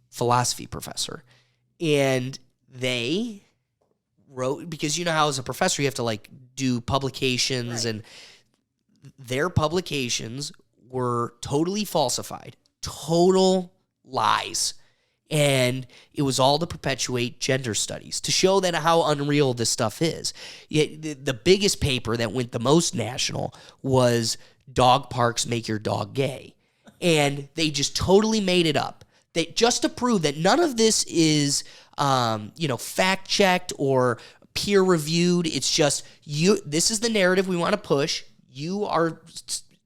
philosophy professor. And they wrote, because you know how as a professor you have to like do publications, and their publications were totally falsified, total lies. And it was all to perpetuate gender studies, to show that how unreal this stuff is. Yet the biggest paper that went the most national was Dog Parks Make Your Dog Gay. And they just totally made it up. They just to prove that none of this is fact-checked or peer-reviewed. It's just this is the narrative we want to push. You are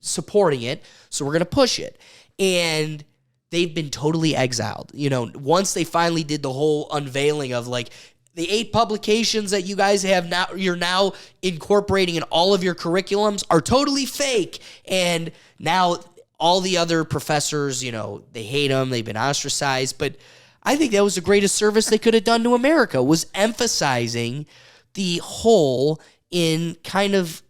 supporting it, so we're going to push it. And they've been totally exiled. Once they finally did the whole unveiling of like the 8 publications that you guys have now, you're now incorporating in all of your curriculums are totally fake. And now all the other professors, they hate them. They've been ostracized. But I think that was the greatest service they could have done to America, was emphasizing the whole in kind of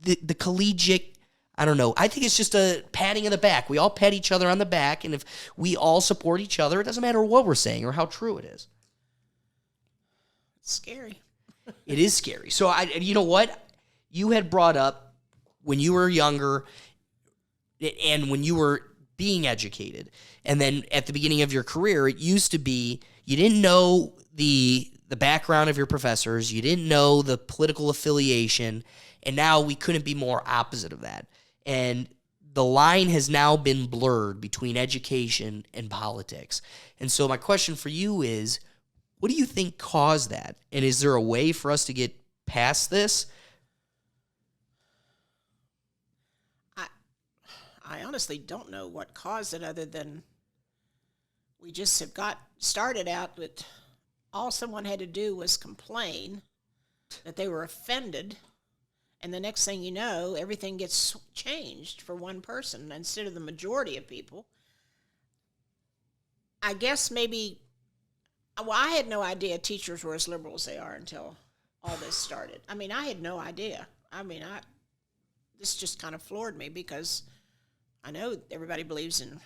the collegiate, I don't know. I think it's just a patting of the back. We all pat each other on the back, and if we all support each other, it doesn't matter what we're saying or how true it is. It's scary. It is scary. So, you know what? You had brought up when you were younger and when you were being educated, and then at the beginning of your career, it used to be you didn't know the background of your professors, you didn't know the political affiliation, and now we couldn't be more opposite of that. And the line has now been blurred between education and politics. And so my question for you is, what do you think caused that? And is there a way for us to get past this? I honestly don't know what caused it, other than we just have got started out with all someone had to do was complain that they were offended, and the next thing you know, everything gets changed for one person instead of the majority of people. I guess maybe, well, I had no idea teachers were as liberal as they are until all this started. I mean, I had no idea. This just kind of floored me, because I know everybody believes in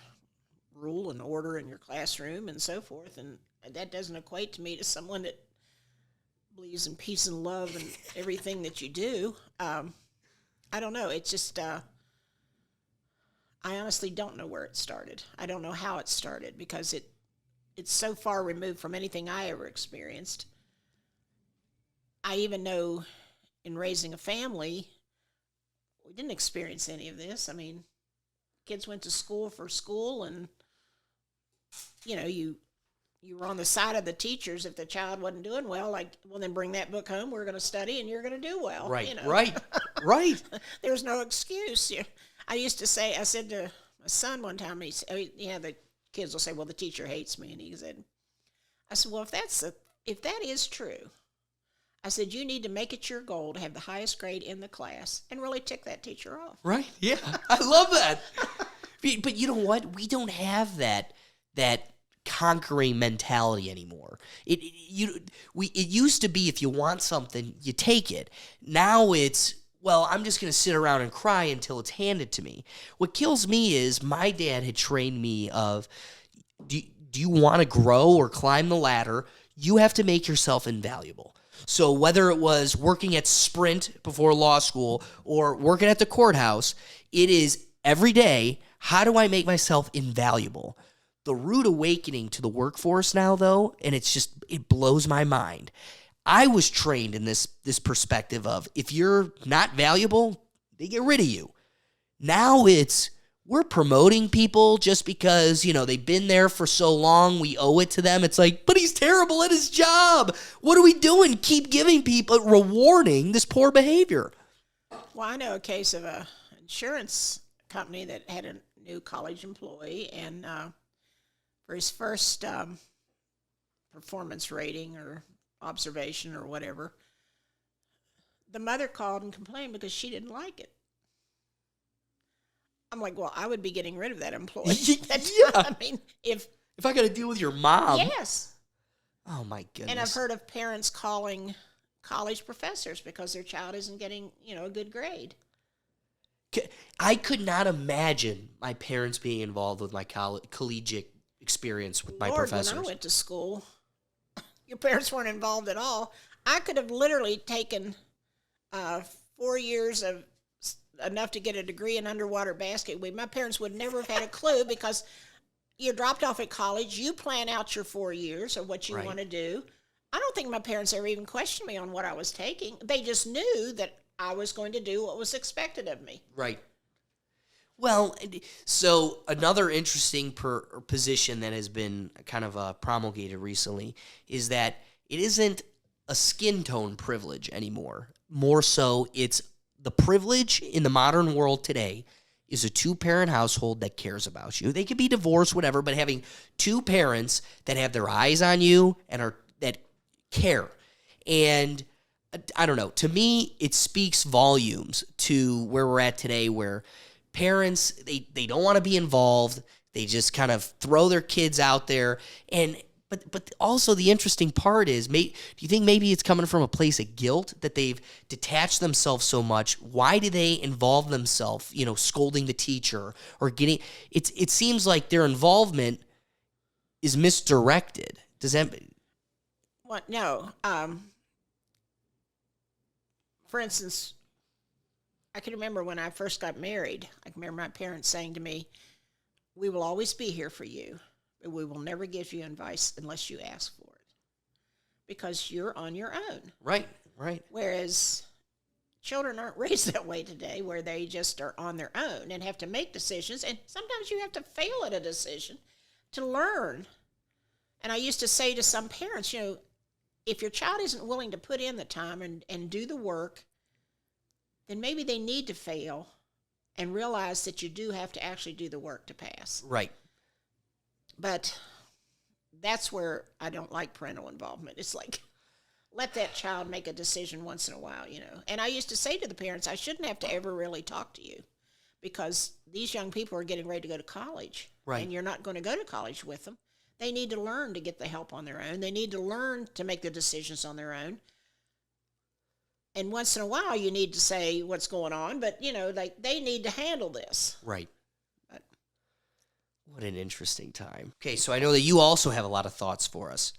rule and order in your classroom and so forth, and that doesn't equate to me to someone that believes in peace and love and everything that you do. I don't know. It's just, I honestly don't know where it started. I don't know how it started, because it's so far removed from anything I ever experienced. I even know in raising a family, we didn't experience any of this. I mean, kids went to school for school, and, you were on the side of the teachers. If the child wasn't doing well, well, then bring that book home. We're going to study, and you're going to do well. Right, right. There's no excuse. I said to my son one time, the kids will say, well, the teacher hates me. And I said, well, if that is true, I said, you need to make it your goal to have the highest grade in the class and really tick that teacher off. Right, yeah. I love that. But you know what? We don't have that conquering mentality anymore. It used to be, if you want something, you take it. Now it's, well, I'm just going to sit around and cry until it's handed to me. What kills me is my dad had trained me of, do you want to grow or climb the ladder? You have to make yourself invaluable. So whether it was working at Sprint before law school or working at the courthouse, it is every day, how do I make myself invaluable? The rude awakening to the workforce now, though, and it blows my mind. I was trained in this perspective of, if you're not valuable, they get rid of you. Now we're promoting people just because, they've been there for so long, we owe it to them. It's like, but he's terrible at his job. What are we doing? Keep giving people, rewarding this poor behavior. Well, I know a case of an insurance company that had a new college employee, and for his first performance rating or observation or whatever, the mother called and complained because she didn't like it. I'm like, well, I would be getting rid of that employee. Yeah. I mean, if I got to deal with your mom. Yes. Oh, my goodness. And I've heard of parents calling college professors because their child isn't getting, a good grade. I could not imagine my parents being involved with my collegiate experience with my professors. When I went to school, your parents weren't involved at all. I could have literally taken 4 years of enough to get a degree in underwater basket weaving. My parents would never have had a clue, because you're dropped off at college. You plan out your 4 years of what you want to do. I don't think my parents ever even questioned me on what I was taking. They just knew that I was going to do what was expected of me. Right. Well, so another interesting position that has been kind of promulgated recently is that it isn't a skin tone privilege anymore. More so, it's the privilege in the modern world today is a two-parent household that cares about you. They could be divorced, whatever, but having two parents that have their eyes on you and that care. And I don't know. To me, it speaks volumes to where we're at today, where parents, they don't want to be involved. They just kind of throw their kids out there. But also the interesting part is, do you think maybe it's coming from a place of guilt that they've detached themselves so much? Why do they involve themselves, scolding the teacher or getting... It seems like their involvement is misdirected. Does that... What? No. For instance, I can remember when I first got married, I can remember my parents saying to me, we will always be here for you, but we will never give you advice unless you ask for it, because you're on your own. Right. Whereas children aren't raised that way today, where they just are on their own and have to make decisions, and sometimes you have to fail at a decision to learn. And I used to say to some parents, if your child isn't willing to put in the time and do the work, then maybe they need to fail and realize that you do have to actually do the work to pass. Right. But that's where I don't like parental involvement. It's like, let that child make a decision once in a while, you know. And I used to say to the parents, I shouldn't have to ever really talk to you because these young people are getting ready to go to college. Right. And you're not going to go to college with them. They need to learn to get the help on their own. They need to learn to make the decisions on their own. And once in a while, you need to say what's going on, but, you know, like they need to handle this. Right. But, what an interesting time. Okay, so I know that you also have a lot of thoughts for us.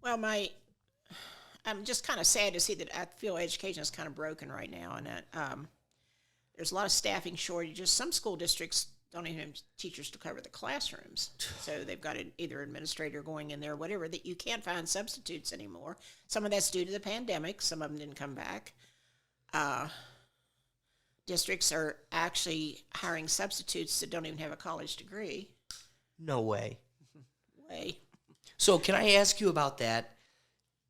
well, I'm just kind of sad to see that I feel education is kind of broken right now. And that, there's a lot of staffing shortages. Some school districts don't even have teachers to cover the classrooms. So they've got either administrator going in there or whatever, that you can't find substitutes anymore. Some of that's due to the pandemic. Some of them didn't come back. Districts are actually hiring substitutes that don't even have a college degree. No way. Way. So can I ask you about that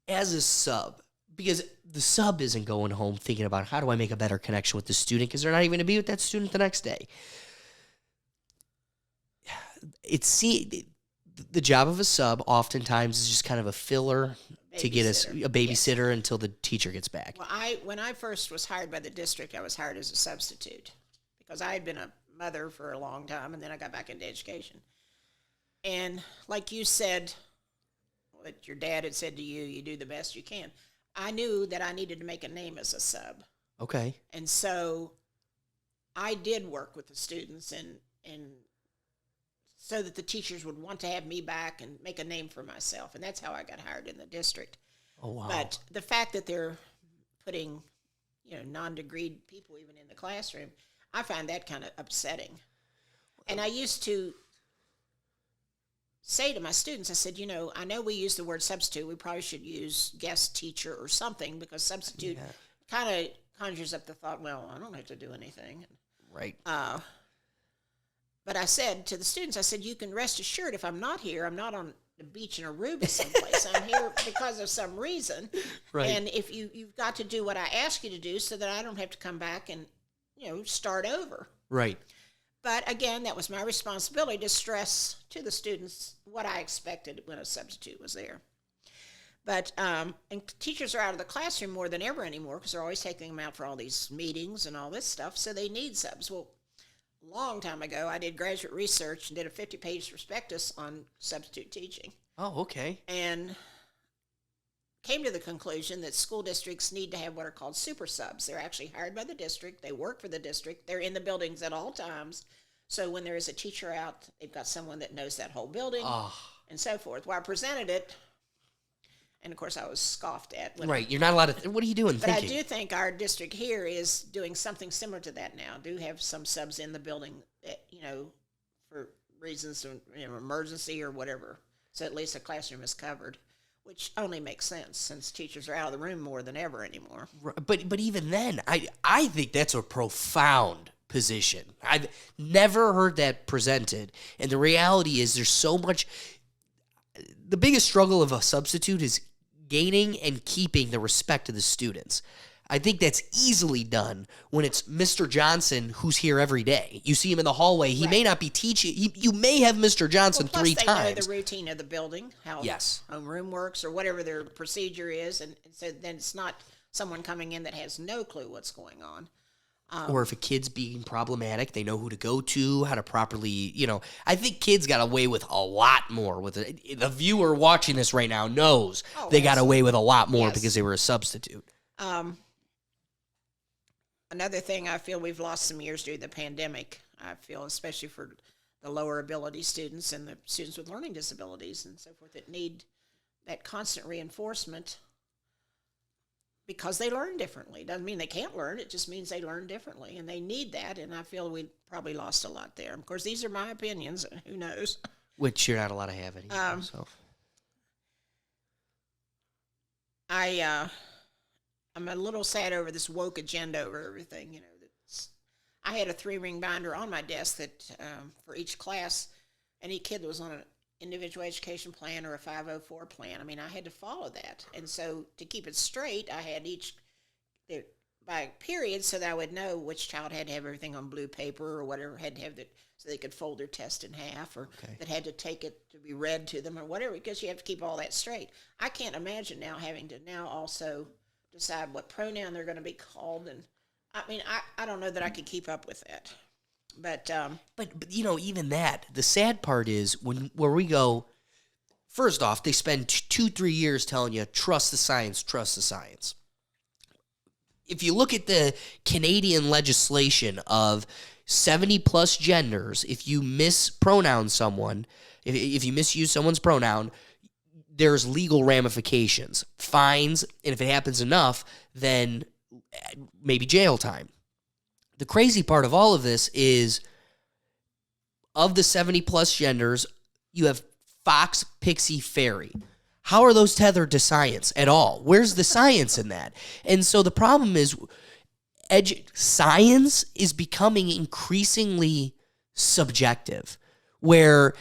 as a sub? Because the sub isn't going home thinking about how do I make a better connection with the student because they're not even going to be with that student the next day. The job of a sub oftentimes is just kind of a filler to get a babysitter until the teacher gets back. Well, when I first was hired by the district, I was hired as a substitute because I had been a mother for a long time, and then I got back into education. And like you said, what your dad had said to you, you do the best you can. I knew that I needed to make a name as a sub. Okay. And so I did work with the students and so that the teachers would want to have me back and make a name for myself. And that's how I got hired in the district. Oh, wow. But the fact that they're putting, non-degreed people even in the classroom, I find that kind of upsetting. And I used to say to my students, I said, I know we use the word substitute. We probably should use guest teacher or something because substitute kind of conjures up the thought, well, I don't have to do anything. Right. But I said to the students, I said, you can rest assured if I'm not here, I'm not on the beach in Aruba someplace. I'm here because of some reason. Right. And if you've got to do what I ask you to do so that I don't have to come back and, start over. Right. But again, that was my responsibility to stress to the students what I expected when a substitute was there. But and teachers are out of the classroom more than ever anymore because they're always taking them out for all these meetings and all this stuff, so they need subs. Well, a long time ago, I did graduate research and did a 50-page prospectus on substitute teaching. Oh, okay. And came to the conclusion that school districts need to have what are called super subs. They're actually hired by the district. They work for the district. They're in the buildings at all times. So when there is a teacher out, they've got someone that knows that whole building and so forth. Well, I presented it, and of course I was scoffed at. Right, you're not allowed to. What are you doing? But thinking? I do think our district here is doing something similar to that now. Do have some subs in the building, that, for reasons of emergency or whatever. So at least the classroom is covered, which only makes sense since teachers are out of the room more than ever anymore. But even then, I think that's a profound position. I've never heard that presented. And the reality is there's so much. The biggest struggle of a substitute is gaining and keeping the respect of the students. I think that's easily done when it's Mr. Johnson who's here every day. You see him in the hallway. He may not be teaching. You may have Mr. Johnson plus three they times. know the routine of the building, how homeroom works or whatever their procedure is. And so then it's not someone coming in that has no clue what's going on. Or if a kid's being problematic, they know who to go to, how to properly, I think kids got away with a lot more with it. The viewer watching this right now knows they got away with a lot more because they were a substitute. Another thing, I feel we've lost some years due to the pandemic. I feel especially for the lower ability students and the students with learning disabilities and so forth that need that constant reinforcement because they learn differently. Doesn't mean they can't learn. It just means they learn differently, and they need that, and I feel we probably lost a lot there. Of course, these are my opinions. Who knows? Which you're not allowed to have anymore. I'm a little sad over this woke agenda over everything. I had a 3-ring binder on my desk that for each class, any kid that was individual education plan or a 504 plan. I mean, I had to follow that. And so to keep it straight, I had by period so that I would know which child had to have everything on blue paper or whatever, had to have that so they could fold their test in half, or that had to take it to be read to them or whatever, because you have to keep all that straight. I can't imagine now having to now also decide what pronoun they're going to be called. And I mean, I don't know that I could keep up with that. But you know, even that, the sad part is where we go, first off, they spend 2-3 years telling you, trust the science, trust the science. If you look at the Canadian legislation of 70 plus genders, if you mispronoun someone, if you misuse someone's pronoun, there's legal ramifications, fines, and if it happens enough, then maybe jail time. The crazy part of all of this is, of the 70 plus genders, you have fox, pixie, fairy. How are those tethered to science at all? Where's the science in that? And so the problem is science is becoming increasingly subjective, where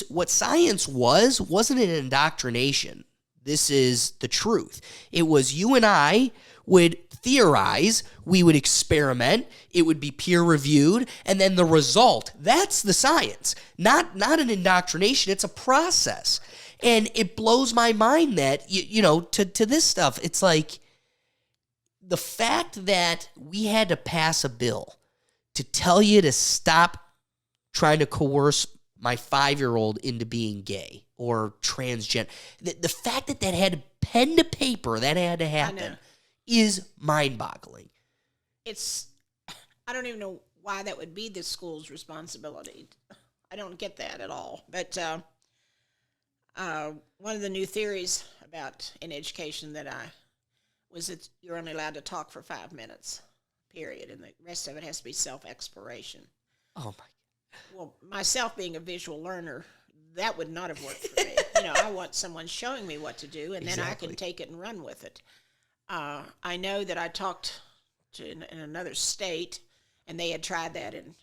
what science wasn't an indoctrination. This is the truth. It was you and I would theorize, we would experiment, it would be peer-reviewed, and then the result, that's the science. Not an indoctrination, it's a process. And it blows my mind that, to this stuff, it's like the fact that we had to pass a bill to tell you to stop trying to coerce my 5-year-old into being gay or transgender. The fact that had pen to paper, that had to happen, is mind-boggling. I don't even know why that would be the school's responsibility. I don't get that at all. But one of the new theories in education that was that you're only allowed to talk for 5 minutes, period, and the rest of it has to be self-exploration. Oh, my. Well, myself being a visual learner, that would not have worked for me. I want someone showing me what to do, and then I can take it and run with it. I know that I talked in another state, and they had tried that, and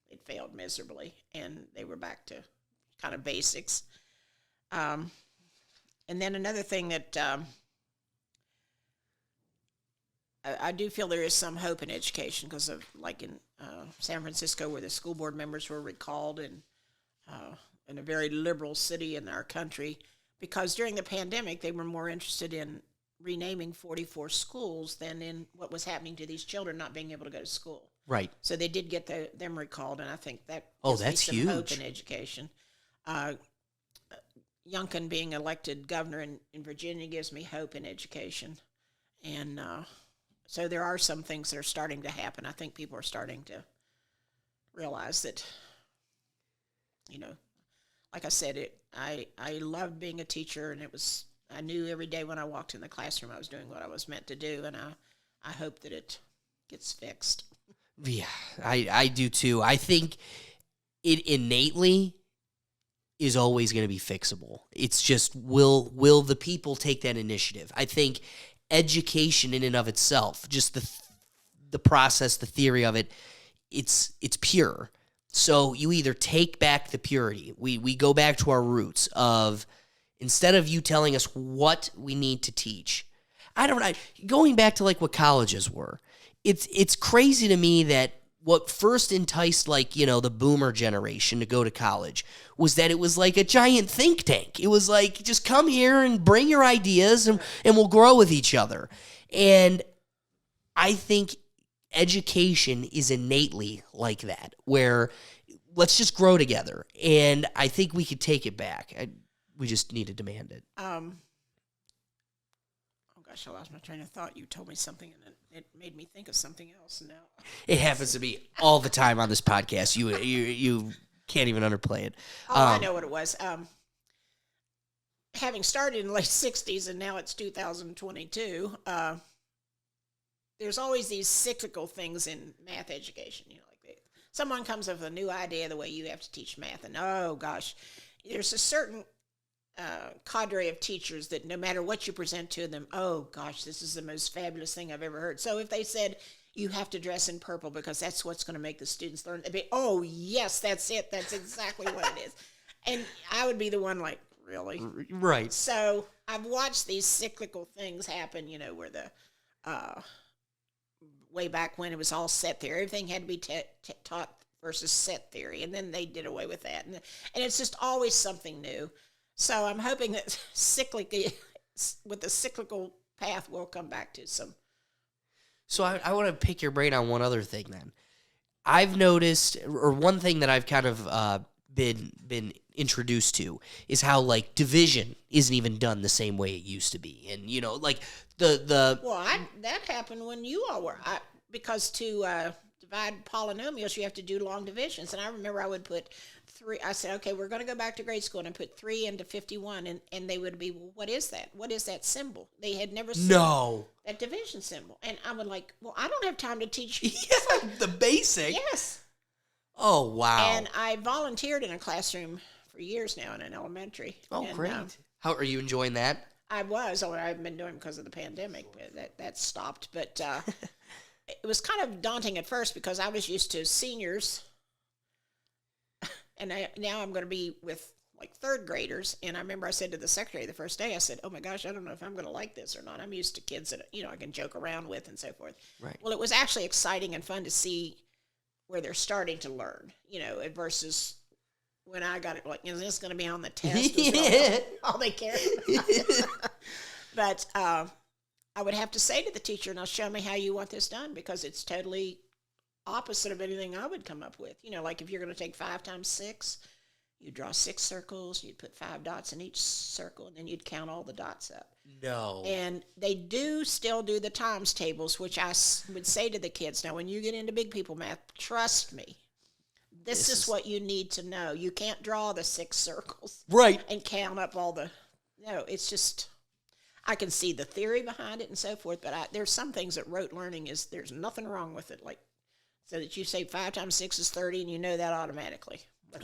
it failed miserably, and they were back to kind of basics. And then another thing that I do feel there is some hope in education, because of, like in San Francisco, where the school board members were recalled, and in a very liberal city in our country, because during the pandemic they were more interested in renaming 44 schools than in what was happening to these children not being able to go to school. Right. So they did get them recalled, and I think that that's some huge. hope in education. Youngkin being elected governor in Virginia gives me hope in education. And so there are some things that are starting to happen. I think people are starting to realize that, like I said, I loved being a teacher, and I knew every day when I walked in the classroom I was doing what I was meant to do, and I hope that it gets fixed. Yeah, I do too. I think it innately is always going to be fixable. It's just, will the people take that initiative? I think education in and of itself, just the process, the theory of it, it's pure. So you either take back the purity. We go back to our roots of, instead of you telling us what we need to teach, going back to like what colleges were, it's crazy to me that what first enticed, the boomer generation to go to college was that it was like a giant think tank. It was like, just come here and bring your ideas and we'll grow with each other. And I think education is innately like that, where let's just grow together. And I think we could take it back. We just need to demand it. Oh gosh, I lost my train of thought. You told me something, and it made me think of something else. Now it happens to be all the time on this podcast. You can't even underplay it. I know what it was. Having started in the late 60s, and now it's 2022, there's always these cyclical things in math education. Someone comes up with a new idea the way you have to teach math, and oh gosh, there's a certain cadre of teachers that no matter what you present to them, oh gosh, this is the most fabulous thing I've ever heard. So if they said you have to dress in purple because that's what's going to make the students learn, they'd be, oh yes, that's it, that's exactly what it is. And I would be the one like, really? Right. So I've watched these cyclical things happen, where the way back when it was all set theory. Everything had to be taught versus set theory, and then they did away with that. And it's just always something new. So I'm hoping that with the cyclical path, we'll come back to some. So I want to pick your brain on one other thing then. I've noticed, or one thing that I've kind of been introduced to is how, like, division isn't even done the same way it used to be. And, like, the... Well, that happened when you all were. Because to divide polynomials, you have to do long divisions. And I remember I would put 3. I said, okay, we're going to go back to grade school, and I put 3 into 51. And they would be, well, what is that? What is that symbol? They had never seen that division symbol. And I would like, well, I don't have time to teach you. Yeah, the basic. Yes. Oh, wow. And I volunteered in a classroom for years now in an elementary. Oh, and, great. How are you enjoying that? I was, although I haven't been doing it because of the pandemic. That stopped. But it was kind of daunting at first because I was used to seniors. And now I'm going to be with like third graders. And I remember I said to the secretary the first day, I said, oh my gosh, I don't know if I'm going to like this or not. I'm used to kids that, I can joke around with and so forth. Right. Well, it was actually exciting and fun to see where they're starting to learn, versus when I got it, like, is this going to be on the test? Yeah. All they care about. But I would have to say to the teacher, now show me how you want this done, because it's totally opposite of anything I would come up with. Like if you're going to take 5 times 6, you draw 6 circles, you'd put 5 dots in each circle, and then you'd count all the dots up. No. And they do still do the times tables, which I would say to the kids, now when you get into big people math, trust me, this is what you need to know. You can't draw the 6 circles. Right. And count up all the, no, it's just, I can see the theory behind it and so forth, but there's some things that rote learning there's nothing wrong with it. Like, so that you say 5 times 6 is 30 and you know that automatically.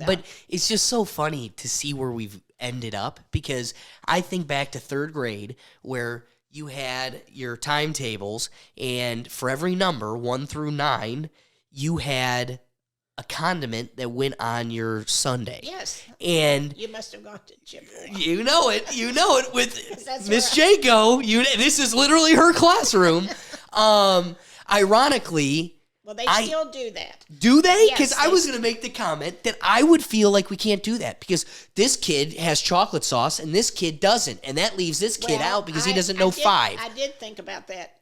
But it's just so funny to see where we've ended up, because I think back to third grade where you had your timetables, and for every number, 1 through 9, you had a condiment that went on your sundae. Yes. And you must have gone to Chippewa. You know it with Miss Jago. This is literally her classroom. Ironically, well, they still do that. Do they? Yes, Because I was going to make the comment that I would feel like we can't do that because this kid has chocolate sauce and this kid doesn't. And that leaves this kid out because he doesn't know 5. I did think about that.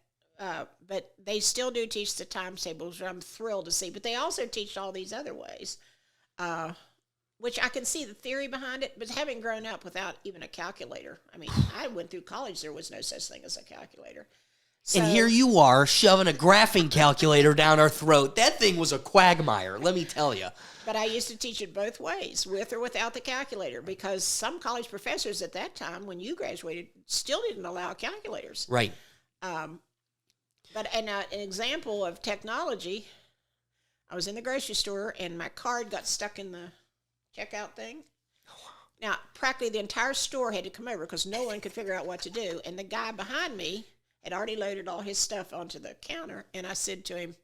But they still do teach the times tables, which I'm thrilled to see. But they also teach all these other ways, which I can see the theory behind it. But having grown up without even a calculator, I mean, I went through college. There was no such thing as a calculator. So, and here you are shoving a graphing calculator down our throat. That thing was a quagmire, let me tell you. But I used to teach it both ways, with or without the calculator, because some college professors at that time, when you graduated, still didn't allow calculators. Right. But an example of technology, I was in the grocery store and my card got stuck in the checkout thing. Now, practically the entire store had to come over because no one could figure out what to do. And the guy behind me had already loaded all his stuff onto the counter. And I said to him,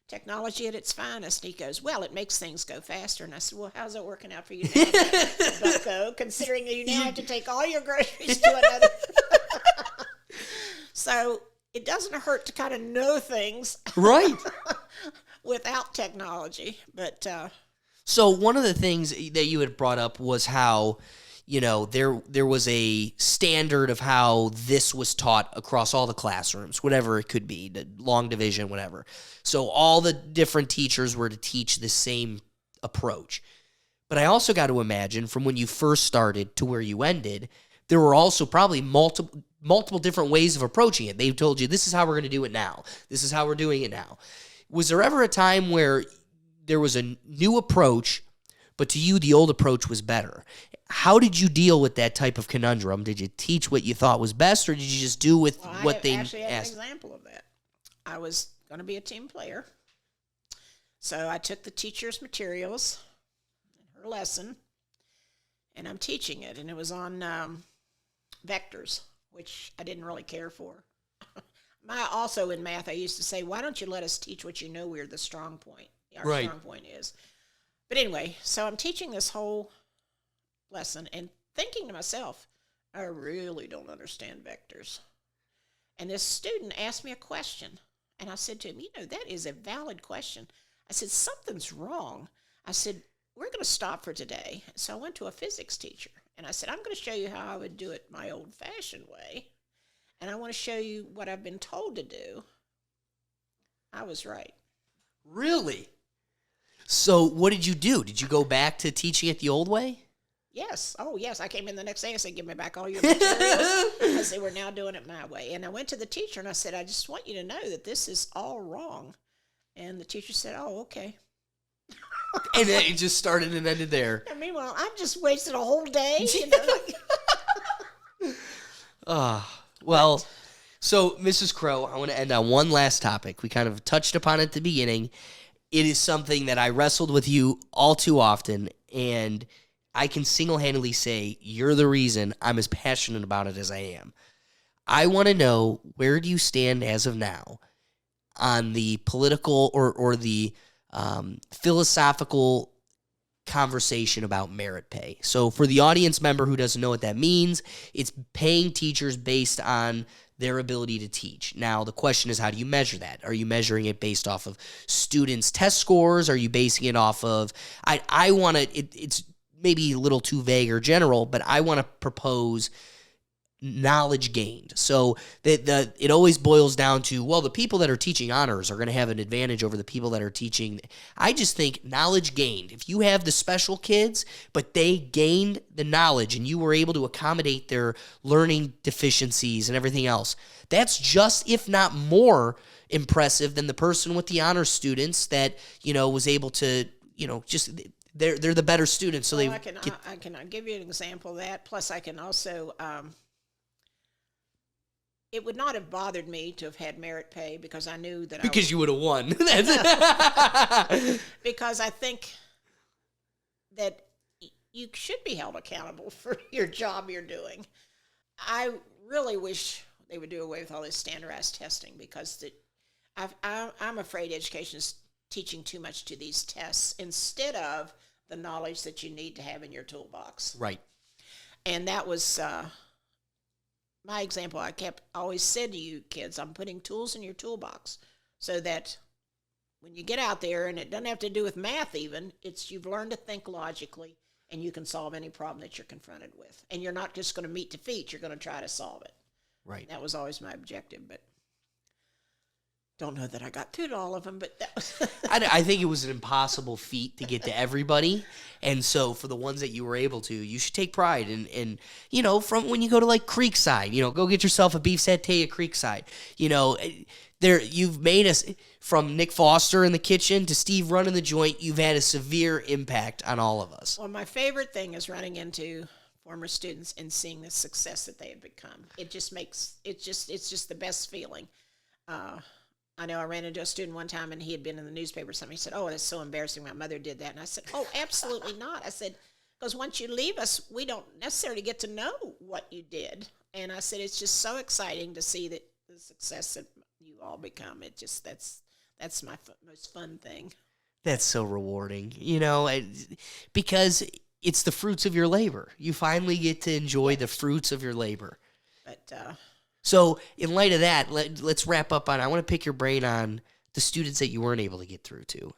technology at its finest. And he goes, well, it makes things go faster. And I said, well, how's it working out for you now, Bucko, considering that you now have to take all your groceries to another. So it doesn't hurt to kind of know things. Right. Without technology. But so one of the things that you had brought up was how, there was a standard of how this was taught across all the classrooms, whatever it could be, the long division, whatever. So all the different teachers were to teach the same approach. But I also got to imagine from when you first started to where you ended, there were also probably multiple different ways of approaching it. They told you, this is how we're going to do it now. This is how we're doing it now. Was there ever a time where there was a new approach, but to you, the old approach was better? How did you deal with that type of conundrum? Did you teach what you thought was best, or did you just do with what they asked? I actually had an example of that. I was going to be a team player. So I took the teacher's materials, her lesson, and I'm teaching it. And it was on vectors, which I didn't really care for. Also in math, I used to say, why don't you let us teach what you know we're the strong point, our strong point is. But anyway, so I'm teaching this whole lesson and thinking to myself, I really don't understand vectors. And this student asked me a question, and I said to him, that is a valid question. I said, something's wrong. I said, we're going to stop for today. So I went to a physics teacher, and I said, I'm going to show you how I would do it my old-fashioned way, and I want to show you what I've been told to do. I was right. Really? So what did you do? Did you go back to teaching it the old way? Yes. Oh, yes. I came in the next day. I said, give me back all your materials. I said, we're now doing it my way. And I went to the teacher, and I said, I just want you to know that this is all wrong. And the teacher said, oh, okay. And then it just started and ended there. And meanwhile, I just wasted a whole day. Well, so Mrs. Crowe, I want to end on one last topic. We kind of touched upon it at the beginning. It is something that I wrestled with you all too often, and I can single-handedly say you're the reason I'm as passionate about it as I am. I want to know, where do you stand as of now on the political or the philosophical conversation about merit pay? So for the audience member who doesn't know what that means, it's paying teachers based on their ability to teach. Now, the question is, how do you measure that? Are you measuring it based off of students' test scores? Are you basing it off of, I want to, it's maybe a little too vague or general, but I want to propose knowledge gained. So it always boils down to, well, the people that are teaching honors are going to have an advantage over the people that are teaching. I just think knowledge gained. If you have the special kids, but they gained the knowledge and you were able to accommodate their learning deficiencies and everything else, that's just, if not more impressive than the person with the honor students that, was able to, just they're the better students. So I can give you an example of that. Plus, I can also, it would not have bothered me to have had merit pay because I knew that because you would have won. Because I think that you should be held accountable for your job you're doing. I really wish they would do away with all this standardized testing because I'm afraid education is teaching too much to these tests instead of the knowledge that you need to have in your toolbox. Right. And that was my example. I always said to you kids, I'm putting tools in your toolbox so that when you get out there, and it doesn't have to do with math even, it's you've learned to think logically and you can solve any problem that you're confronted with. And you're not just going to meet defeat, you're going to try to solve it. Right. And that was always my objective, but don't know that I got through to all of them, but that was I think it was an impossible feat to get to everybody. And so for the ones that you were able to, you should take pride in from when you go to like Creekside, go get yourself a beef satay at Creekside. You've made us, from Nick Foster in the kitchen to Steve running the joint, you've had a severe impact on all of us. Well, my favorite thing is running into former students and seeing the success that they have become. It's just the best feeling. I know I ran into a student one time and he had been in the newspaper or something. He said, oh, that's so embarrassing. My mother did that. And I said, oh, absolutely not. I said, because once you leave us, we don't necessarily get to know what you did. And I said, it's just so exciting to see that the success that you all become. That's my most fun thing. That's so rewarding, because it's the fruits of your labor. You finally get to enjoy the fruits of your labor. But, so in light of that, let's wrap up on, I want to pick your brain on the students that you weren't able to get through to.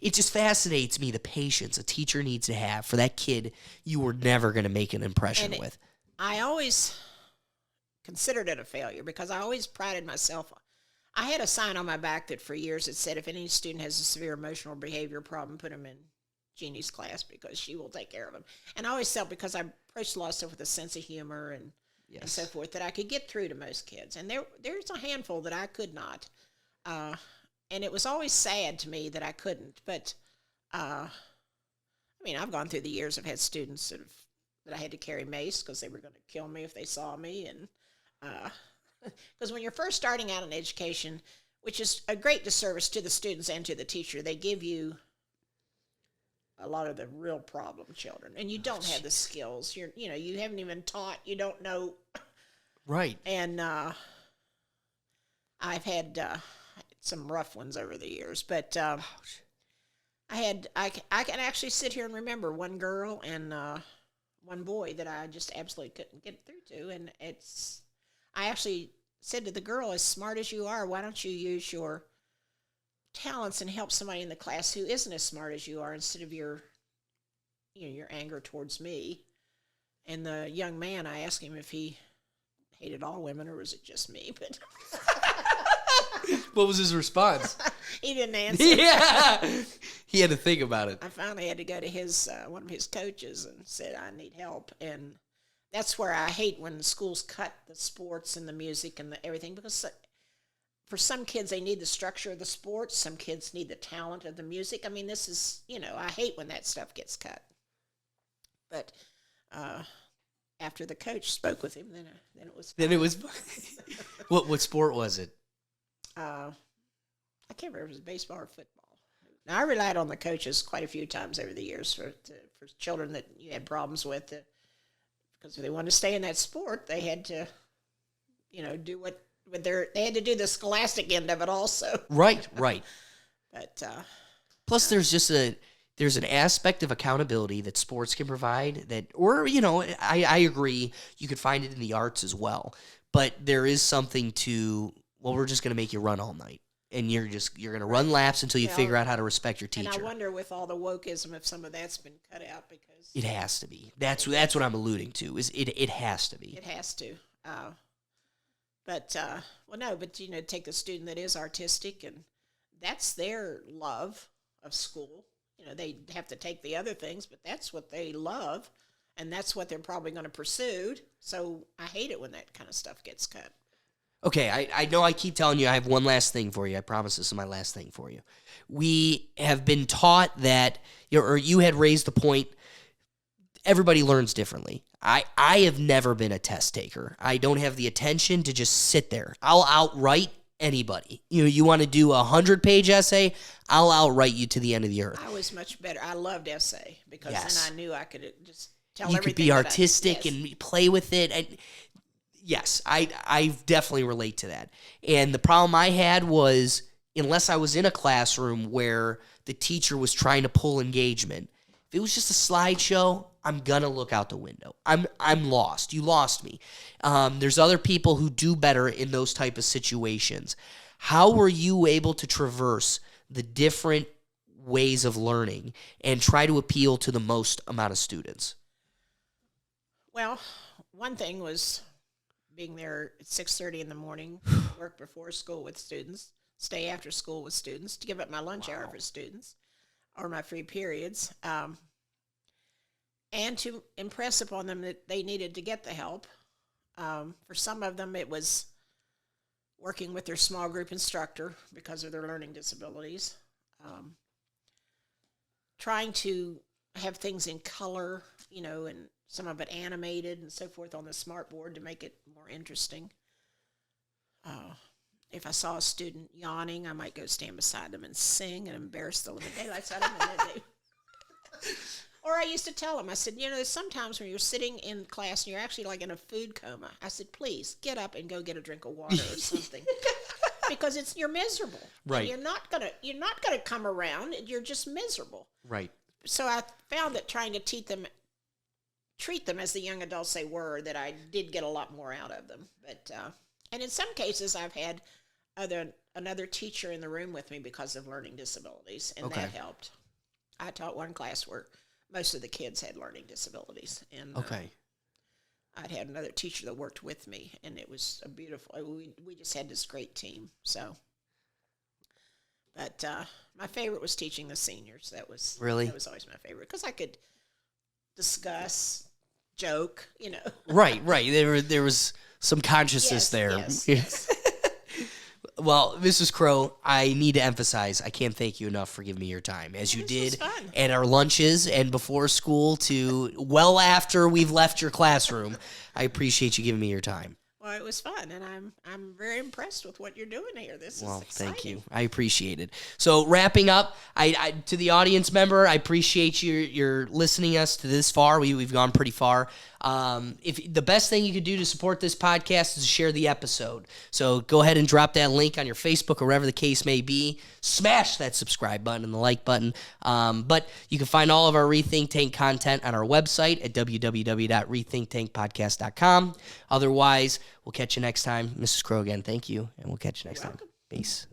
It just fascinates me, the patience a teacher needs to have for that kid you were never going to make an impression with. I always considered it a failure because I always prided myself. I had a sign on my back that for years it said, if any student has a severe emotional behavior problem, put them in Jeannie's class because she will take care of them. And I always felt, because I approached a lot of stuff with a sense of humor and so forth, that I could get through to most kids. And there's a handful that I could not. And it was always sad to me that I couldn't. But, I've gone through the years. I've had students that I had to carry mace because they were going to kill me if they saw me. And because when you're first starting out in education, which is a great disservice to the students and to the teacher, they give you a lot of the real problem children, and you don't have the skills. You haven't even taught. You don't know. Right. And I've had some rough ones over the years, but I can actually sit here and remember one girl and one boy that I just absolutely couldn't get through to. And I actually said to the girl, as smart as you are, why don't you use your talents and help somebody in the class who isn't as smart as you are instead of your anger towards me. And the young man, I asked him if he hated all women or was it just me, but What was his response? he didn't answer. Yeah. He had to think about it. I finally had to go to his one of his coaches and said, I need help. And that's where I hate when schools cut the sports and the music and everything, because for some kids, they need the structure of the sports. Some kids need the talent of the music. I mean, this is, I hate when that stuff gets cut. But after the coach spoke with him, then it was fun. Then it was. What sport was it? I can't remember if it was baseball or football. Now, I relied on the coaches quite a few times over the years for children that you had problems with, because if they wanted to stay in that sport, they had to, do they had to do the scholastic end of it also. Right. But Plus, there's an aspect of accountability that sports can provide I agree, you could find it in the arts as well, but there is something to, we're just going to make you run all night, and you're going to run laps until you figure out how to respect your teacher. And I wonder with all the wokeism if some of that's been cut out, because it has to be. That's what I'm alluding to. Is it has to be. It has to. Take the student that is artistic, and that's their love of school. They have to take the other things, but that's what they love, and that's what they're probably going to pursue. So I hate it when that kind of stuff gets cut. Okay, I know I keep telling you I have one last thing for you. I promise this is my last thing for you. We have been taught that, or you had raised the point, everybody learns differently. I have never been a test taker. I don't have the attention to just sit there. I'll outright anybody. You want to do a 100-page essay, I'll outright you to the end of the earth. I was much better. I loved essay, because then I knew I could just tell you everything. You could be artistic and play with it. And yes, I definitely relate to that. And the problem I had was, unless I was in a classroom where the teacher was trying to pull engagement, if it was just a slideshow, I'm going to look out the window. I'm lost. You lost me. There's other people who do better in those type of situations. How were you able to traverse the different ways of learning and try to appeal to the most amount of students? Well, one thing was being there at 6:30 in the morning, work before school with students, stay after school with students, to give up my lunch hour for students or my free periods, and to impress upon them that they needed to get the help. For some of them, it was working with their small group instructor because of their learning disabilities, trying to have things in color, and some of it animated and so forth on the smart board to make it more interesting. If I saw a student yawning, I might go stand beside them and sing and embarrass the living daylights out of them. Or I used to tell them, I said, there's sometimes when you're sitting in class and you're actually like in a food coma. I said, please get up and go get a drink of water or something, because you're miserable. Right. And you're not gonna come around. You're just miserable. Right. So I found that trying to treat them as the young adults they were, that I did get a lot more out of them. But and in some cases, I've had another teacher in the room with me because of learning disabilities, and that helped. I taught one class where most of the kids had learning disabilities, and I'd had another teacher that worked with me, and it was a beautiful. We just had this great team. So, but my favorite was teaching the seniors. That was always my favorite, because I could discuss, joke, Right. There was some consciousness there. Yes. Well, Mrs. Crowe, I need to emphasize, I can't thank you enough for giving me your time, as you did at our lunches and before school to well after we've left your classroom. I appreciate you giving me your time. Well, it was fun, and I'm very impressed with what you're doing here. This is exciting. Thank you. I appreciate it. So wrapping up, I to the audience member, I appreciate your listening us to this far. We've gone pretty far. If the best thing you could do to support this podcast is to share the episode. So go ahead and drop that link on your Facebook or wherever the case may be. Smash that subscribe button and the like button. But you can find all of our Rethink Tank content on our website at www.rethinktankpodcast.com. Otherwise, we'll catch you next time. Mrs. Crowe again, thank you, and we'll catch you next time. Peace.